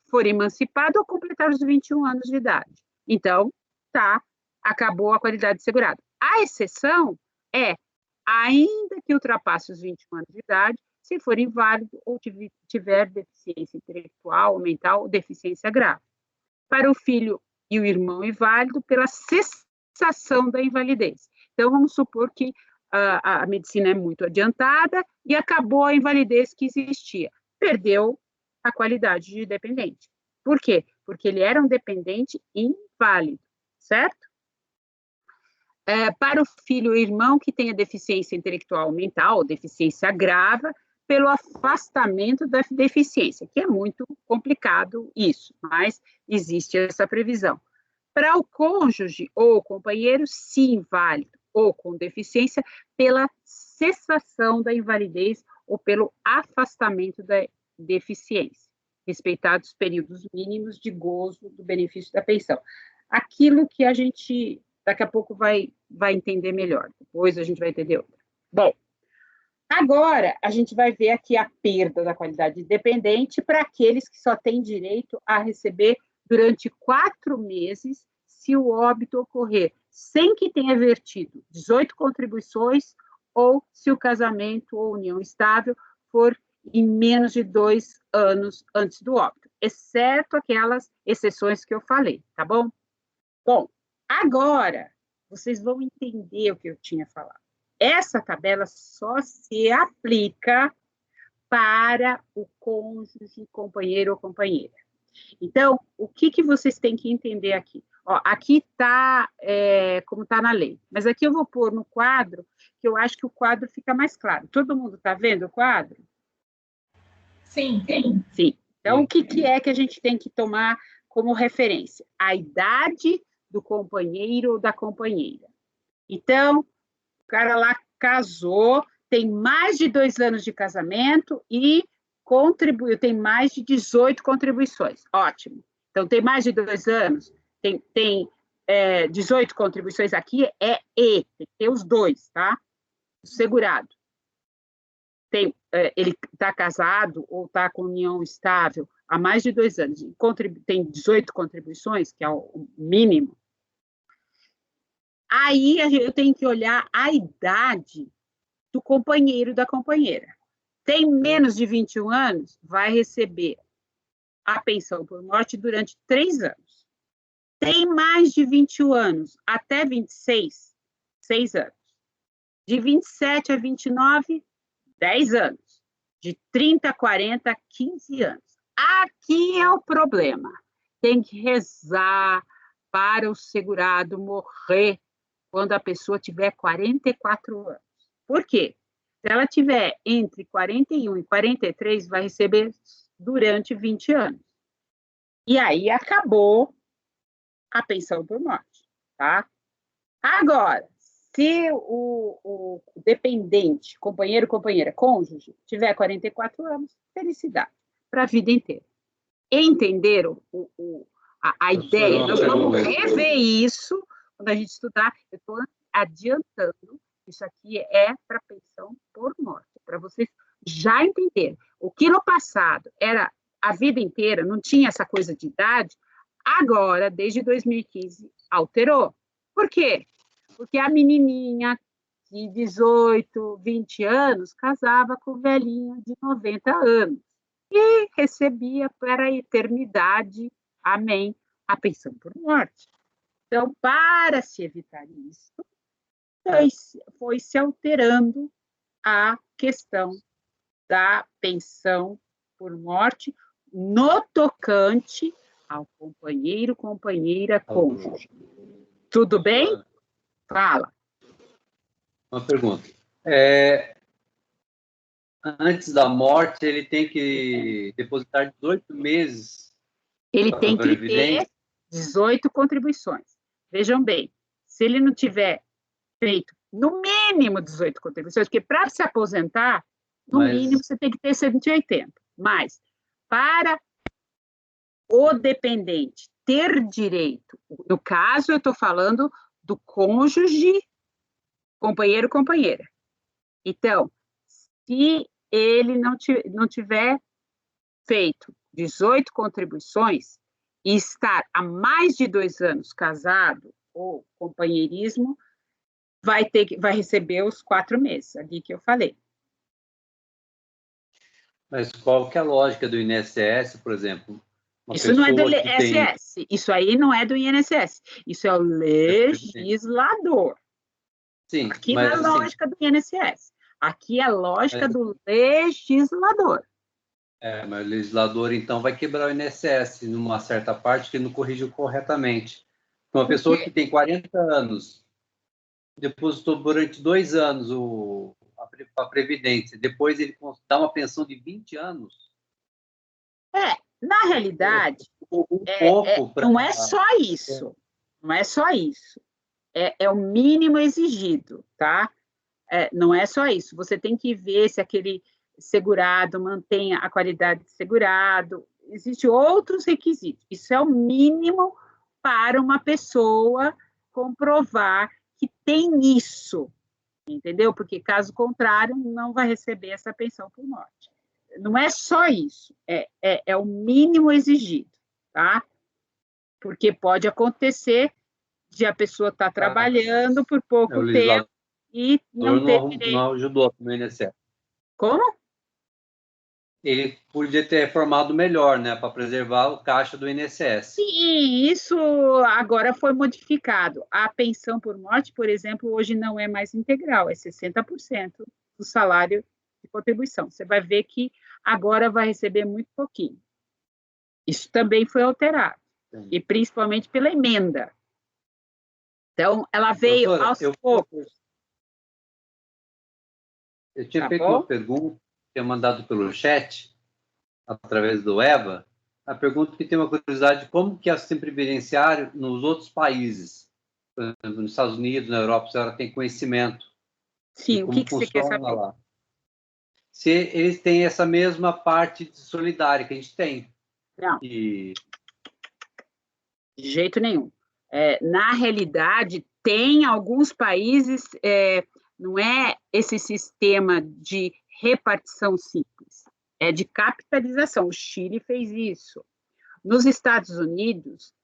for emancipado ou completar os 21 anos de idade. Então, acabou a qualidade segurada. A exceção é, ainda que ultrapasse os 21 anos de idade, se for inválido ou tiver deficiência intelectual, mental ou deficiência grave. Para o filho e o irmão inválido, pela cessação da invalidez. Então, vamos supor que a medicina é muito adiantada e acabou a invalidez que existia. Perdeu a qualidade de dependente. Por quê? Porque ele era um dependente inválido, certo? Para o filho e irmão que tenha deficiência intelectual ou mental, ou deficiência grave, pelo afastamento da deficiência, que é muito complicado isso, mas existe essa previsão. Para o cônjuge ou companheiro, se inválido ou com deficiência, pela cessação da invalidez ou pelo afastamento da deficiência, respeitados os períodos mínimos de gozo do benefício da pensão. Aquilo que a gente, daqui a pouco, vai entender melhor, depois a gente vai entender outra. Bom, agora a gente vai ver aqui a perda da qualidade de dependente para aqueles que só têm direito a receber durante 4 meses, se o óbito ocorrer sem que tenha vertido 18 contribuições ou se o casamento ou união estável for em menos de 2 anos antes do óbito, exceto aquelas exceções que eu falei, tá bom? Bom, agora vocês vão entender o que eu tinha falado. Essa tabela só se aplica para o cônjuge, companheiro ou companheira. Então, o que vocês têm que entender aqui? Ó, aqui está como está na lei, mas aqui eu vou pôr no quadro, que eu acho que o quadro fica mais claro. Todo mundo está vendo o quadro? Sim. Sim. Então, o que é que a gente tem que tomar como referência? A idade do companheiro ou da companheira. Então, o cara lá casou, tem mais de 2 anos de casamento e contribuiu, tem mais de 18 contribuições. Ótimo. Então, tem mais de 2 anos, tem 18 contribuições aqui, tem que ter os 2, tá? O segurado. Ele está casado ou está com união estável há mais de 2 anos, tem 18 contribuições, que é o mínimo. Aí eu tenho que olhar a idade do companheiro e da companheira. Tem menos de 21 anos, vai receber a pensão por morte durante 3 anos. Tem mais de 21 anos, até 26, 6 anos. De 27 a 29, 10 anos. De 30 a 40, 15 anos. Aqui é o problema. Tem que rezar para o segurado morrer quando a pessoa tiver 44 anos. Por quê? Se ela tiver entre 41 e 43, vai receber durante 20 anos. E aí acabou a pensão por morte, tá? Agora, Se o dependente, companheiro, companheira, cônjuge, tiver 44 anos, felicidade, para a vida inteira. Entenderam a ideia? Nós vamos rever isso quando a gente estudar. Eu estou adiantando, isso aqui é para pensão por morte, para vocês já entenderem. O que no passado era a vida inteira, não tinha essa coisa de idade, agora, desde 2015, alterou. Por quê? Porque a menininha de 18, 20 anos casava com o velhinho de 90 anos e recebia para a eternidade, amém, a pensão por morte. Então, para se evitar isso, foi se alterando a questão da pensão por morte no tocante ao companheiro, companheira, cônjuge. Tudo bem? Fala. Uma pergunta. Antes da morte, ele tem que depositar 18 meses. Ele tem que ter 18 contribuições. Vejam bem, se ele não tiver feito no mínimo 18 contribuições, porque para se aposentar, no mínimo você tem que ter 180. Mas para o dependente ter direito, no caso eu estou falando do cônjuge, companheiro, companheira. Então, se ele não tiver feito 18 contribuições e estar há mais de 2 anos casado ou companheirismo, vai receber os 4 meses, ali que eu falei. Mas qual que é a lógica do INSS, por exemplo? Isso não é do INSS, isso aí não é do INSS, isso é o legislador. Sim, aqui não é a lógica do INSS, aqui é a lógica do legislador. Mas o legislador, então, vai quebrar o INSS numa certa parte que ele não corrigiu corretamente. Uma pessoa que tem 40 anos, depositou durante 2 anos a Previdência, depois ele dá uma pensão de 20 anos. Na realidade, não é só isso. Não é só isso. É o mínimo exigido, tá? Não é só isso. Você tem que ver se aquele segurado mantém a qualidade de segurado. Existem outros requisitos. Isso é o mínimo para uma pessoa comprovar que tem isso, entendeu? Porque, caso contrário, não vai receber essa pensão por morte. Não é só isso, é o mínimo exigido, tá? Porque pode acontecer de a pessoa estar trabalhando por pouco tempo e não ter direito. Não ajudou no INSS. Como? Ele podia ter reformado melhor, né, para preservar o caixa do INSS. Sim, isso agora foi modificado. A pensão por morte, por exemplo, hoje não é mais integral, é 60% do salário de contribuição. Você vai ver que agora vai receber muito pouquinho. Isso também foi alterado, e principalmente pela emenda. Então, ela veio aos poucos. Eu tinha feito uma pergunta, tinha mandado pelo chat, através do EVA, a pergunta que tem uma curiosidade, como que é o sistema previdenciário nos outros países? Por exemplo, nos Estados Unidos, na Europa, a senhora tem conhecimento. Sim, o que você quer saber? Lá. Se eles têm essa mesma parte solidária que a gente tem. Não. De jeito nenhum. Na realidade, tem alguns países, não é esse sistema de repartição simples, é de capitalização. O Chile fez isso. Nos Estados Unidos,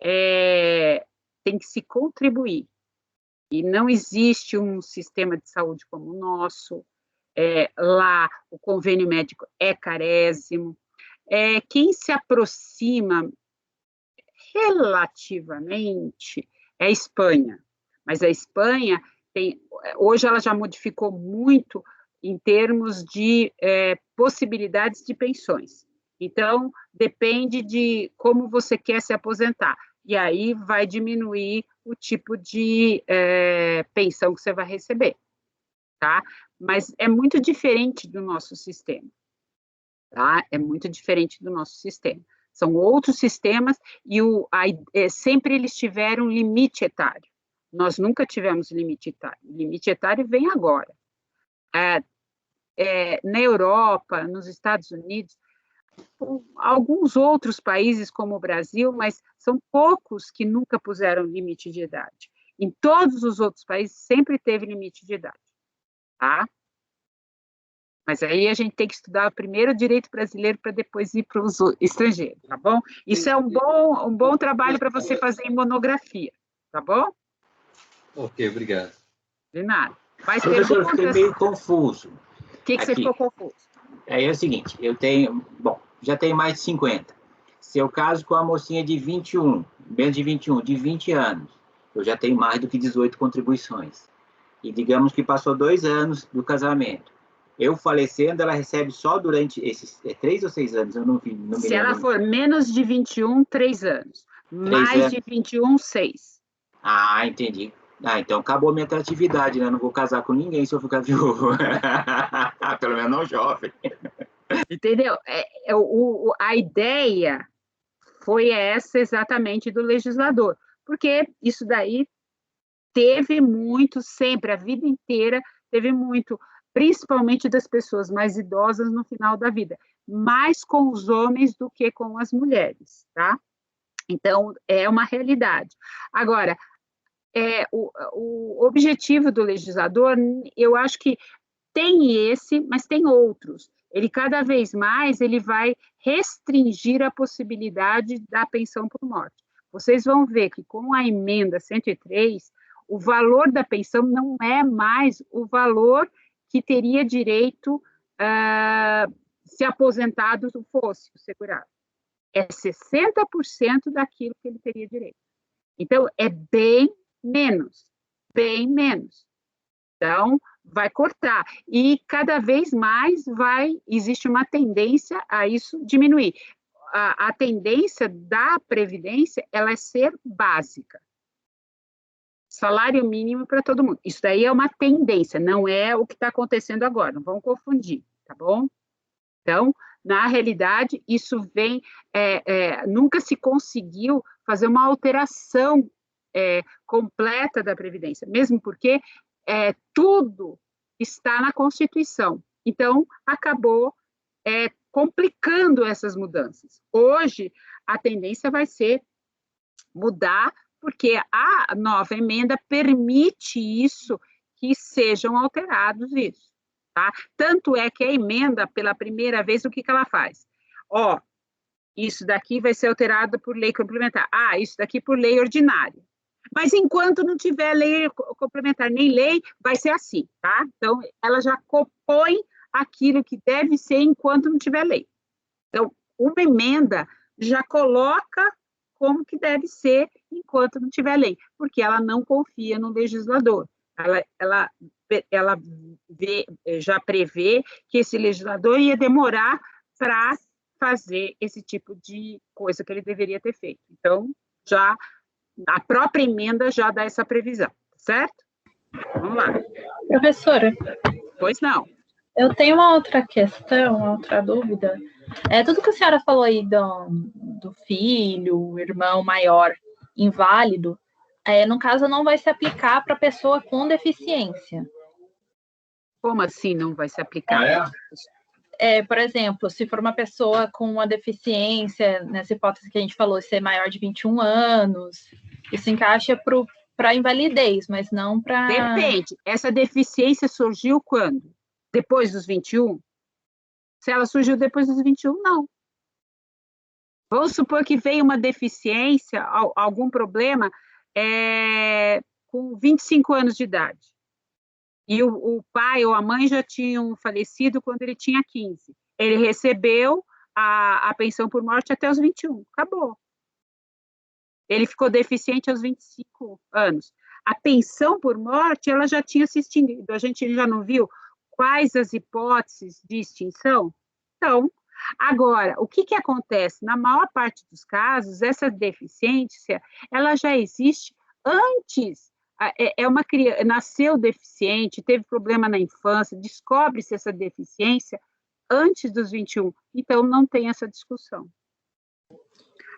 tem que se contribuir. E não existe um sistema de saúde como o nosso. Lá, o convênio médico é carésimo. Quem se aproxima relativamente é a Espanha. Mas a Espanha hoje ela já modificou muito em termos de possibilidades de pensões. Então, depende de como você quer se aposentar. E aí vai diminuir o tipo de pensão que você vai receber, tá? Mas é muito diferente do nosso sistema, tá? É muito diferente do nosso sistema. São outros sistemas e sempre eles tiveram um limite etário. Nós nunca tivemos limite etário. O limite etário vem agora. Na Europa, nos Estados Unidos, alguns outros países como o Brasil, mas são poucos que nunca puseram limite de idade. Em todos os outros países sempre teve limite de idade, tá? Mas aí a gente tem que estudar primeiro o direito brasileiro para depois ir para os estrangeiros, tá bom? Isso é um bom trabalho para você fazer em monografia, tá bom? Ok, obrigado. De nada. Mas professor, eu fiquei meio confuso. O que você ficou confuso? É o seguinte, já tenho mais de 50. Se eu caso com a mocinha de 21, menos de 21, de 20 anos, eu já tenho mais do que 18 contribuições. E digamos que passou 2 anos do casamento. Eu falecendo, ela recebe só durante esses 3 ou 6 anos, eu não vi. Não Se ela for menos de 21, 3 anos. 3 mais anos. De 21, 6. Ah, entendi. Então acabou a minha atratividade, né? Não vou casar com ninguém se eu ficar viúvo. Pelo menos não jovem. Entendeu? A ideia foi essa exatamente do legislador. Porque isso daí teve muito, sempre, a vida inteira, teve muito, principalmente das pessoas mais idosas no final da vida, mais com os homens do que com as mulheres, tá? Então, é uma realidade. Agora, o objetivo do legislador, eu acho que tem esse, mas tem outros. Ele, cada vez mais, ele vai restringir a possibilidade da pensão por morte. Vocês vão ver que, com a emenda 103, o valor da pensão não é mais o valor que teria direito se aposentado fosse o segurado. É 60% daquilo que ele teria direito. Então, é bem menos. Então, vai cortar. E cada vez mais existe uma tendência a isso diminuir. A tendência da Previdência, ela é ser básica. Salário mínimo para todo mundo. Isso daí é uma tendência, não é o que está acontecendo agora, não vamos confundir, tá bom? Então, na realidade, isso vem, nunca se conseguiu fazer uma alteração completa da Previdência, mesmo porque tudo está na Constituição. Então, acabou complicando essas mudanças. Hoje, a tendência vai ser mudar, porque a nova emenda permite isso, que sejam alterados isso. Tá? Tanto é que a emenda, pela primeira vez, o que ela faz? Isso daqui vai ser alterado por lei complementar. Isso daqui por lei ordinária. Mas enquanto não tiver lei complementar nem lei, vai ser assim, tá? Então, ela já compõe aquilo que deve ser enquanto não tiver lei. Então, uma emenda já coloca como que deve ser enquanto não tiver lei, porque ela não confia no legislador. Ela já prevê que esse legislador ia demorar para fazer esse tipo de coisa que ele deveria ter feito. Então, a própria emenda já dá essa previsão, certo? Vamos lá. Professora. Pois não. Eu tenho uma outra questão, uma outra dúvida. Tudo que a senhora falou aí do filho, irmão maior inválido, no caso não vai se aplicar para pessoa com deficiência. Como assim não vai se aplicar? Por exemplo, se for uma pessoa com uma deficiência, nessa hipótese que a gente falou, ser maior de 21 anos, isso encaixa para invalidez, mas não para... Depende. Essa deficiência surgiu quando? Depois dos 21? Se ela surgiu depois dos 21, não. Vamos supor que veio uma deficiência, algum problema, com 25 anos de idade. E o pai ou a mãe já tinham falecido quando ele tinha 15. Ele recebeu a pensão por morte até os 21. Acabou. Ele ficou deficiente aos 25 anos. A pensão por morte, ela já tinha se extinguido. A gente já não viu quais as hipóteses de extinção? Então, agora, o que acontece? Na maior parte dos casos, essa deficiência, ela já existe antes. Uma criança, nasceu deficiente, teve problema na infância, descobre-se essa deficiência antes dos 21. Então, não tem essa discussão.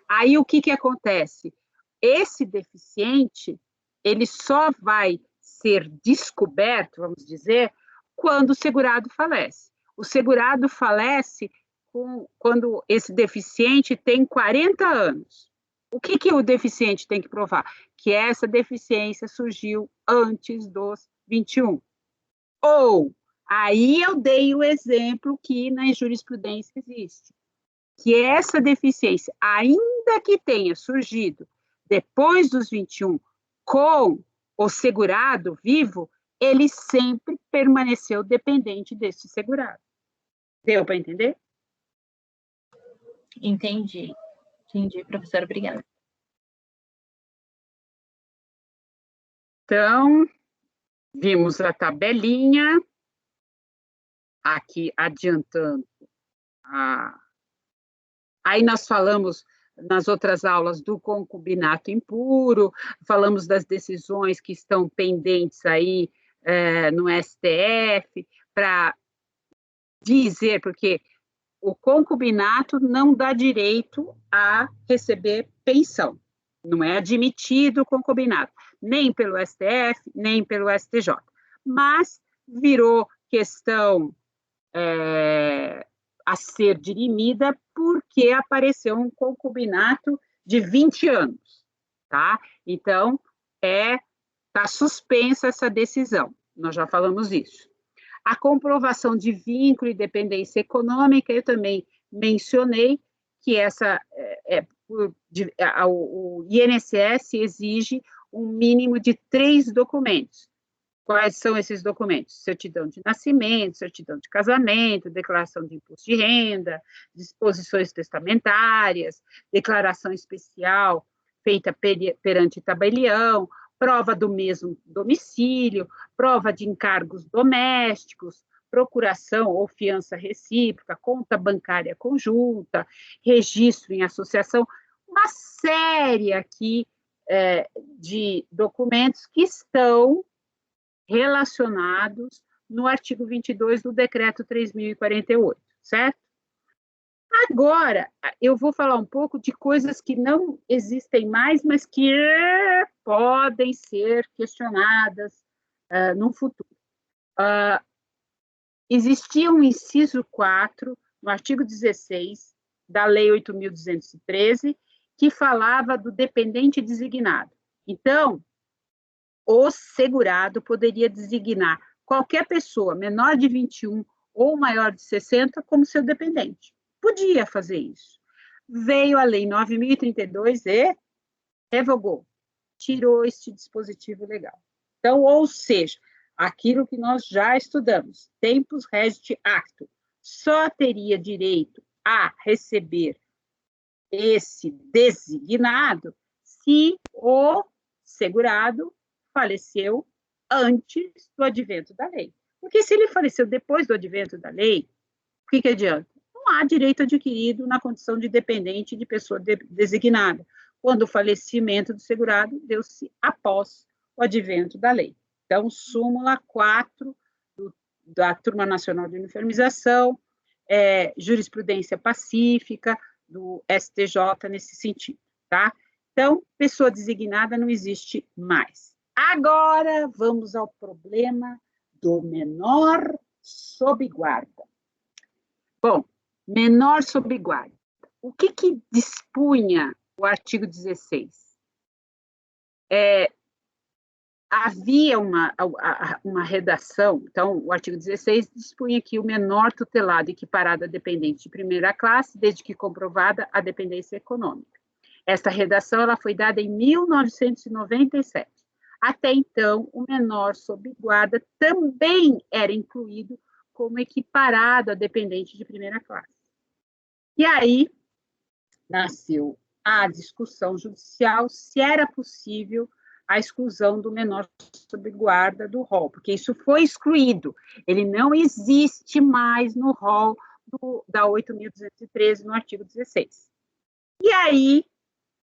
Aí, o que acontece? Esse deficiente, ele só vai ser descoberto, vamos dizer, quando o segurado falece. O segurado falece quando esse deficiente tem 40 anos. O que o deficiente tem que provar? Que essa deficiência surgiu antes dos 21. Ou, aí eu dei o exemplo que na jurisprudência existe, que essa deficiência, ainda que tenha surgido depois dos 21, com o segurado vivo, ele sempre permaneceu dependente desse segurado. Deu para entender? Entendi. Entendi, professora, obrigada. Então, vimos a tabelinha, aqui adiantando. Aí nós falamos, nas outras aulas, do concubinato impuro, falamos das decisões que estão pendentes aí no STF, para dizer, porque o concubinato não dá direito a receber pensão. Não é admitido o concubinato, nem pelo STF, nem pelo STJ. Mas virou questão a ser dirimida porque apareceu um concubinato de 20 anos. Tá? Então, está suspensa essa decisão. Nós já falamos isso. A comprovação de vínculo e dependência econômica, eu também mencionei que o INSS exige um mínimo de 3 documentos. Quais são esses documentos? Certidão de nascimento, certidão de casamento, declaração de imposto de renda, disposições testamentárias, declaração especial feita perante tabelião, prova do mesmo domicílio, prova de encargos domésticos, procuração ou fiança recíproca, conta bancária conjunta, registro em associação, uma série aqui de documentos que estão relacionados no artigo 22 do Decreto 3.048, certo? Agora, eu vou falar um pouco de coisas que não existem mais, mas que podem ser questionadas no futuro. Existia um inciso 4, no artigo 16 da Lei 8.213, que falava do dependente designado. Então, o segurado poderia designar qualquer pessoa menor de 21 ou maior de 60 como seu dependente. Podia fazer isso. Veio a Lei 9.032 e revogou, tirou este dispositivo legal. Então, ou seja, aquilo que nós já estudamos, tempus regit actum, só teria direito a receber esse designado se o segurado faleceu antes do advento da lei. Porque se ele faleceu depois do advento da lei, o que adianta? Não há direito adquirido na condição de dependente de pessoa designada, quando o falecimento do segurado deu-se após o advento da lei. Então, súmula 4 da Turma Nacional de Uniformização, jurisprudência pacífica do STJ nesse sentido, tá? Então, pessoa designada não existe mais. Agora, vamos ao problema do menor sob guarda. Bom, menor sob guarda. O que dispunha o artigo 16? Havia uma redação, então, o artigo 16 dispunha que o menor tutelado equiparado a dependente de primeira classe, desde que comprovada a dependência econômica. Esta redação ela foi dada em 1997. Até então, o menor sob guarda também era incluído como equiparado a dependente de primeira classe. E aí, nasceu a discussão judicial se era possível a exclusão do menor sob guarda do rol, porque isso foi excluído, ele não existe mais no rol da 8.213, no artigo 16. E aí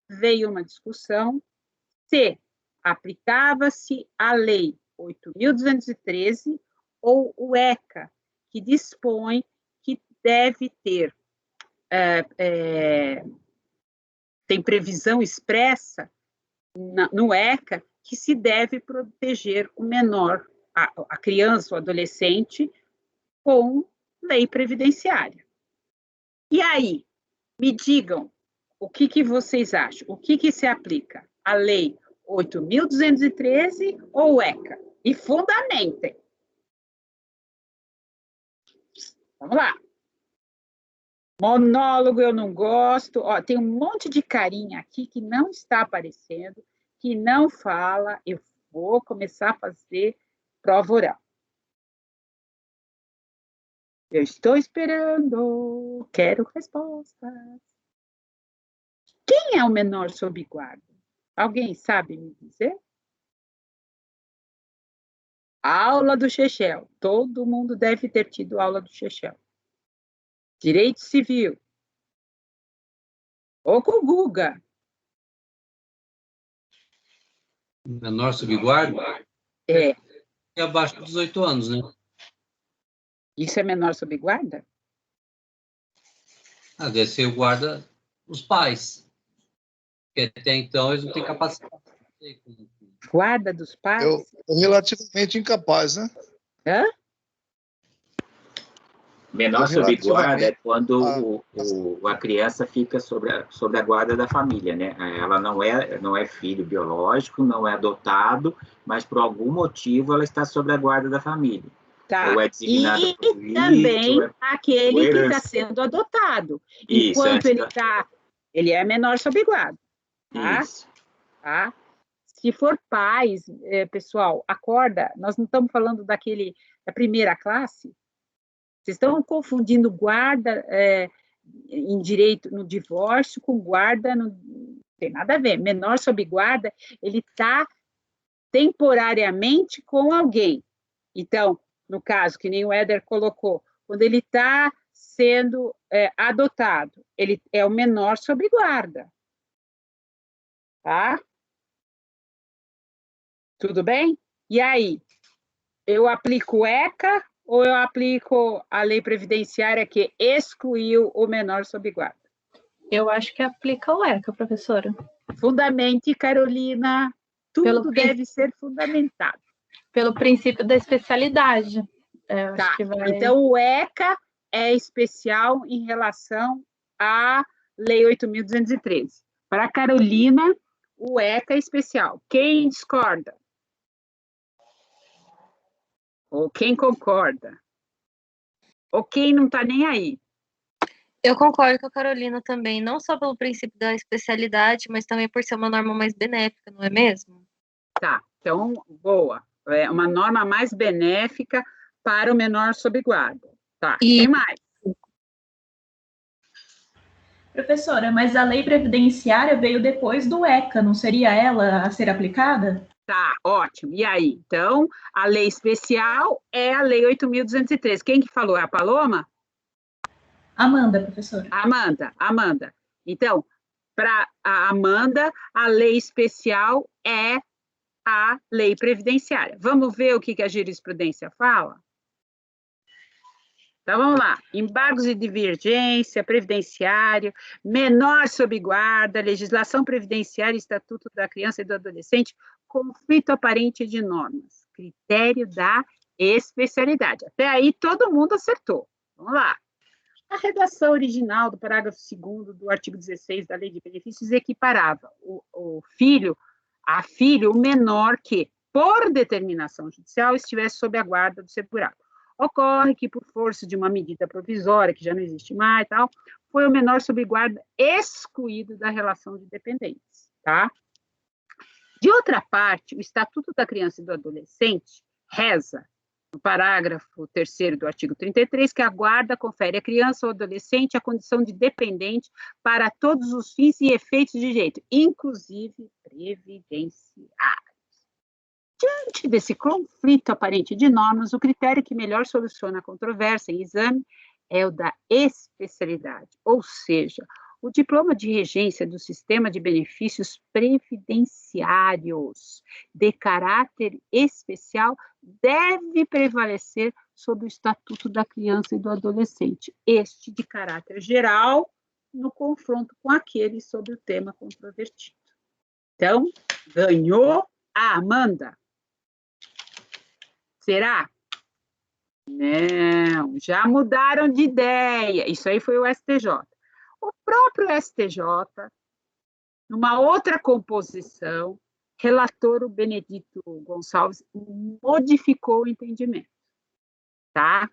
veio uma discussão se aplicava-se a Lei 8.213 ou o ECA, que dispõe que deve ter, tem previsão expressa no ECA que se deve proteger o menor, a criança ou adolescente, com lei previdenciária. E aí, me digam, o que vocês acham? O que se aplica? A lei 8.213 ou o ECA? E fundamentem. Vamos lá. Monólogo eu não gosto. Ó, tem um monte de carinha aqui que não está aparecendo, que não fala. Eu vou começar a fazer prova oral. Eu estou esperando. Quero respostas. Quem é o menor sob guarda? Alguém sabe me dizer? Aula do Chechel. Todo mundo deve ter tido aula do Chechel. Direito civil. Ou com o Guga. Menor sob guarda? É. E abaixo dos 18 anos, né? Isso é menor sob guarda? Ah, deve ser o guarda dos pais. Porque até então eles não têm capacidade. Guarda dos pais? Eu relativamente incapaz, né? Hã? Menor sob guarda é quando a criança fica sobre a guarda da família, né? Ela não é filho biológico, não é adotado, mas por algum motivo ela está sobre a guarda da família. Tá. Ou é designado E também aquele que está sendo adotado. Enquanto ele é menor sob guarda. Tá? Isso. Tá? Se for pais, pessoal, acorda, nós não estamos falando da primeira classe. Vocês estão confundindo guarda em direito no divórcio com guarda, não tem nada a ver. Menor sob guarda, ele está temporariamente com alguém. Então, no caso, que nem o Éder colocou, quando ele está sendo adotado, ele é o menor sob guarda. Tá? Tudo bem? E aí? Eu aplico o ECA ou eu aplico a lei previdenciária que excluiu o menor sob guarda? Eu acho que aplica o ECA, professora. Fundamente, Carolina. Tudo deve ser fundamentado. Pelo princípio da especialidade. Tá. Acho que vai... Então, o ECA é especial em relação à lei 8.213. Para a Carolina, o ECA é especial. Quem discorda? Ou quem concorda? Ou quem não está nem aí? Eu concordo com a Carolina também, não só pelo princípio da especialidade, mas também por ser uma norma mais benéfica, não é mesmo? Tá, então, boa. É uma norma mais benéfica para o menor sob guarda. Tá, tem mais? Professora, mas a lei previdenciária veio depois do ECA, não seria ela a ser aplicada? Tá, ótimo. E aí? Então, a lei especial é a lei 8.213. Quem que falou? É a Paloma? Amanda, professora. Amanda. Então, para a Amanda, a lei especial é a lei previdenciária. Vamos ver o que a jurisprudência fala? Então, vamos lá. Embargos de divergência, previdenciário, menor sob guarda, legislação previdenciária, estatuto da criança e do adolescente, conflito aparente de normas, critério da especialidade. Até aí, todo mundo acertou. Vamos lá. A redação original do parágrafo 2º do artigo 16 da Lei de Benefícios equiparava o filho a filho o menor que, por determinação judicial, estivesse sob a guarda do segurado. Ocorre que, por força de uma medida provisória, que já não existe mais, tal, foi o menor sob guarda excluído da relação de dependentes, tá? De outra parte, o Estatuto da Criança e do Adolescente reza, no parágrafo 3º do artigo 33, que a guarda confere à criança ou adolescente a condição de dependente para todos os fins e efeitos de direito, inclusive previdenciários. Diante desse conflito aparente de normas, o critério que melhor soluciona a controvérsia em exame é o da especialidade, ou seja, o diploma de regência do sistema de benefícios previdenciários de caráter especial deve prevalecer sobre o Estatuto da Criança e do Adolescente, este de caráter geral, no confronto com aquele sobre o tema controvertido. Então, ganhou A Amanda? Será? Não, já mudaram de ideia. Isso aí foi o STJ. O próprio STJ, numa outra composição, relator o Benedito Gonçalves modificou o entendimento, tá?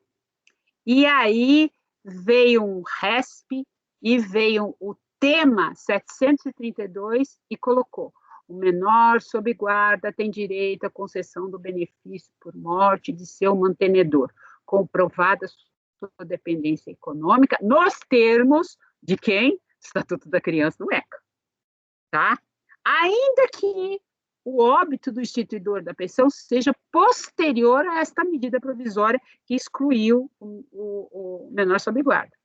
E aí veio um RESP e veio o tema 732 e colocou: o menor sob guarda tem direito à concessão do benefício por morte de seu mantenedor, comprovada sua dependência econômica, nos termos de quem? Estatuto da Criança do ECA. Tá? Ainda que o óbito do instituidor da pensão seja posterior a esta medida provisória que excluiu o menor sob guarda.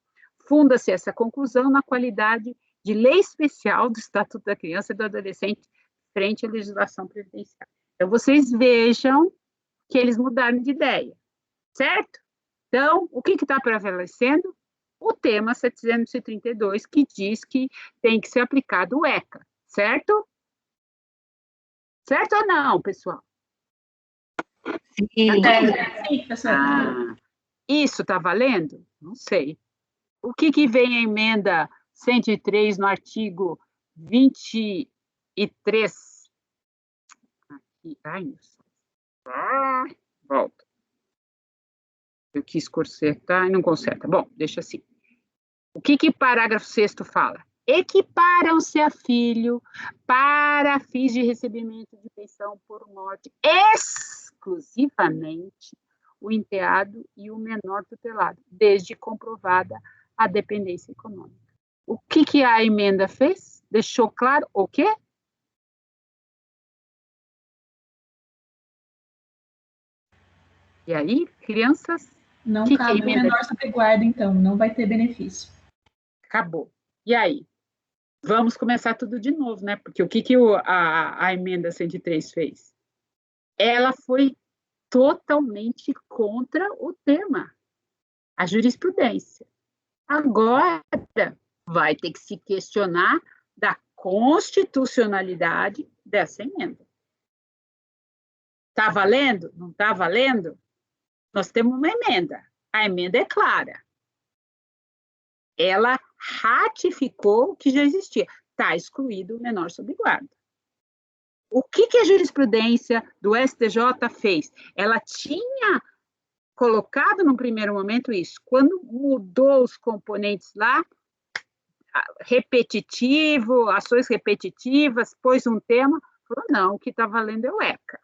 Funda-se essa conclusão na qualidade de lei especial do Estatuto da Criança e do Adolescente frente à legislação previdenciária. Então, vocês vejam que eles mudaram de ideia, certo? Então, o que está prevalecendo? O tema 732, que diz que tem que ser aplicado o ECA, certo? Certo ou não, pessoal? Sim. Sim, professora. Isso está valendo? Não sei. O que vem a emenda 103 no artigo 23? Aqui, ai, meu Deus. Volta. Eu quis consertar e não conserta. Bom, deixa assim. O que parágrafo 6º fala? Equiparam-se a filho para fins de recebimento de pensão por morte exclusivamente o enteado e o menor tutelado, desde comprovada a dependência econômica. O que a emenda fez? Deixou claro o quê? E aí, crianças? Não cabe o menor sob guarda, então, não vai ter benefício. Acabou. E aí? Vamos começar tudo de novo, né? Porque o que a emenda 103 fez? Ela foi totalmente contra o tema, a jurisprudência. Agora, vai ter que se questionar da constitucionalidade dessa emenda. Está valendo? Não está valendo? Nós temos uma emenda. A emenda é clara. Ela ratificou o que já existia. Está excluído o menor sob guarda. O que a jurisprudência do STJ fez? Ela tinha colocado no primeiro momento isso. Quando mudou os componentes lá, repetitivo, ações repetitivas, pôs um tema, falou, não, o que está valendo é o ECA.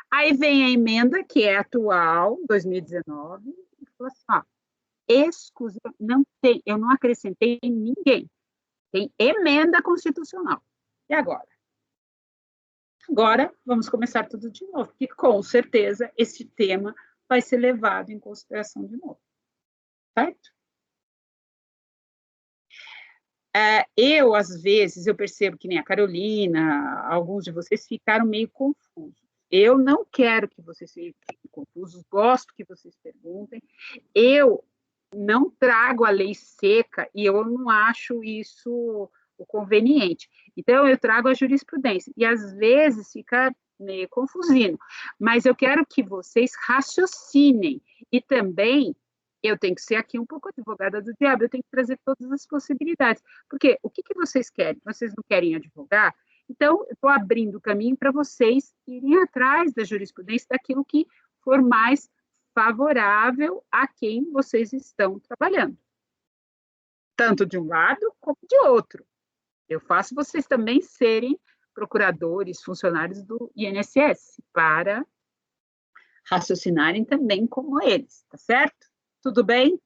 Aí vem a emenda, que é atual, 2019, e falou assim, ó, exclusiva, não tem, eu não acrescentei ninguém. Tem emenda constitucional. E agora? Agora, vamos começar tudo de novo, porque com certeza esse tema vai ser levado em consideração de novo. Certo? Eu, às vezes, eu percebo que nem a Carolina, alguns de vocês ficaram meio confusos. Eu não quero que vocês fiquem confusos, gosto que vocês perguntem. Eu não trago a lei seca e eu não acho isso o conveniente. Então, eu trago a jurisprudência. E, às vezes, fica meio confusinho. Mas eu quero que vocês raciocinem. E também, eu tenho que ser aqui um pouco advogada do diabo, eu tenho que trazer todas as possibilidades. Porque o que vocês querem? Vocês não querem advogar? Então, eu estou abrindo o caminho para vocês irem atrás da jurisprudência, daquilo que for mais favorável a quem vocês estão trabalhando. Tanto de um lado como de outro. Eu faço vocês também serem procuradores, funcionários do INSS, para raciocinarem também como eles, tá certo? Tudo bem?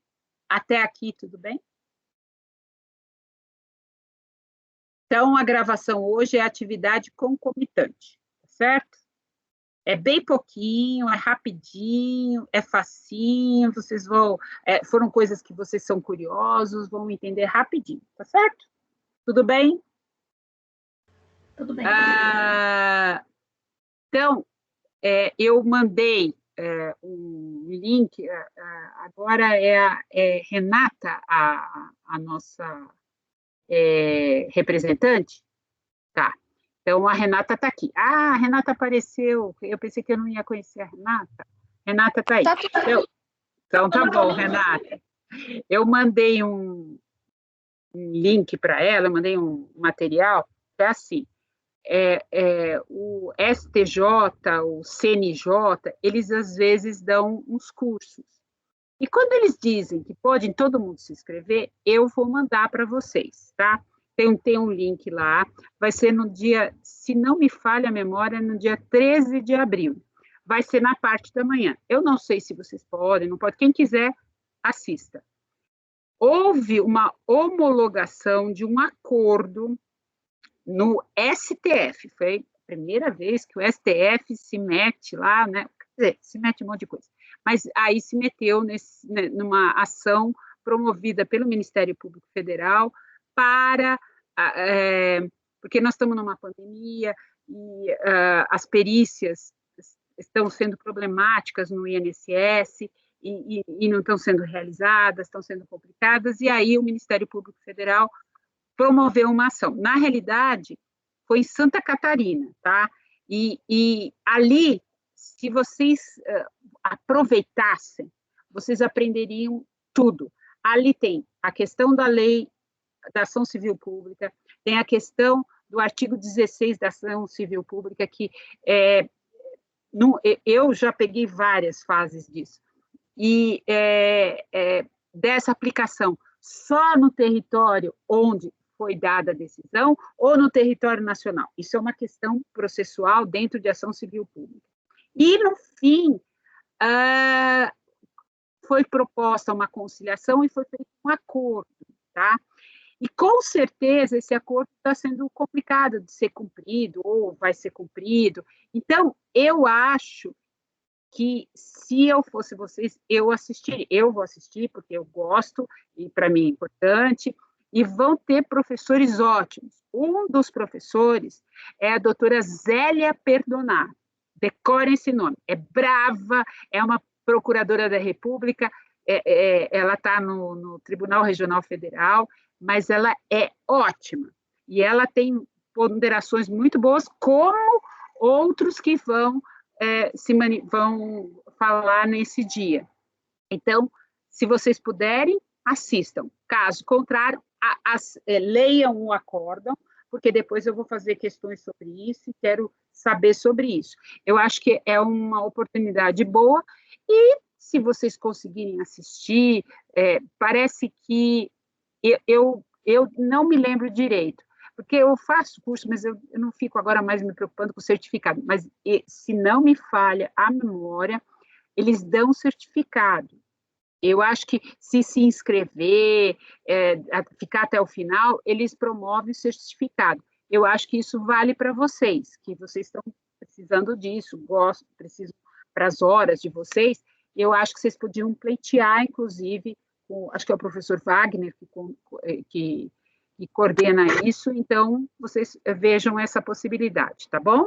Até aqui, tudo bem? Então, a gravação hoje é atividade concomitante, tá certo? É bem pouquinho, é rapidinho, é facinho, vocês vão... foram coisas que vocês são curiosos, vão entender rapidinho, tá certo? Tudo bem? Tudo bem. Então, eu mandei um link, agora é Renata, a nossa representante, tá? Então, a Renata está aqui. Ah, a Renata apareceu. Eu pensei que eu não ia conhecer a Renata. Renata está aí. Então, tá bom, Renata. Eu mandei um link para ela, mandei um material, que é assim, o STJ, o CNJ, eles às vezes dão uns cursos. E quando eles dizem que podem todo mundo se inscrever, eu vou mandar para vocês, tá? Tem um link lá, vai ser no dia, se não me falha a memória, no dia 13 de abril. Vai ser na parte da manhã. Eu não sei se vocês podem, não podem. Quem quiser, assista. Houve uma homologação de um acordo no STF. Foi a primeira vez que o STF se mete lá, né? Quer dizer, se mete um monte de coisa. Mas aí se meteu numa ação promovida pelo Ministério Público Federal porque nós estamos numa pandemia e as perícias estão sendo problemáticas no INSS e não estão sendo realizadas, estão sendo complicadas, e aí o Ministério Público Federal promoveu uma ação. Na realidade, foi em Santa Catarina, tá? E ali, se vocês aproveitassem, vocês aprenderiam tudo. Ali tem a questão da lei da ação civil pública, tem a questão do artigo 16 da ação civil pública, que eu já peguei várias fases disso, e dessa aplicação só no território onde foi dada a decisão ou no território nacional. Isso é uma questão processual dentro de ação civil pública. E, no fim, foi proposta uma conciliação e foi feito um acordo, tá? E, com certeza, esse acordo está sendo complicado de ser cumprido, ou vai ser cumprido. Então, eu acho que, se eu fosse vocês, eu assistiria. Eu vou assistir, porque eu gosto, e para mim é importante, e vão ter professores ótimos. Um dos professores é a doutora Zélia Perdonar. Decorem esse nome. É brava, é uma procuradora da República, ela está no Tribunal Regional Federal, mas ela é ótima. E ela tem ponderações muito boas, como outros que vão falar nesse dia. Então, se vocês puderem, assistam. Caso contrário, leiam o acórdão, porque depois eu vou fazer questões sobre isso e quero saber sobre isso. Eu acho que é uma oportunidade boa, e se vocês conseguirem assistir, parece que eu não me lembro direito, porque eu faço curso, mas eu não fico agora mais me preocupando com o certificado, mas se não me falha a memória, eles dão certificado. Eu acho que se inscrever, ficar até o final, eles promovem o certificado. Eu acho que isso vale para vocês, que vocês estão precisando disso, precisam para as horas de vocês. Eu acho que vocês podiam pleitear, inclusive, acho que é o professor Wagner que coordena isso, então vocês vejam essa possibilidade, tá bom?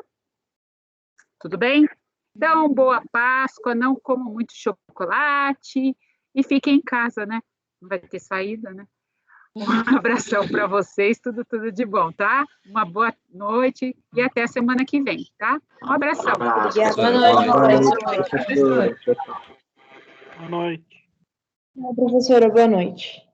Tudo bem? Então, boa Páscoa, não comam muito chocolate e fiquem em casa, né? Não vai ter saída, né? Um abração para vocês, tudo de bom, tá? Uma boa noite e até a semana que vem, tá? Um abração. Boa noite. Boa noite. Professora, boa noite.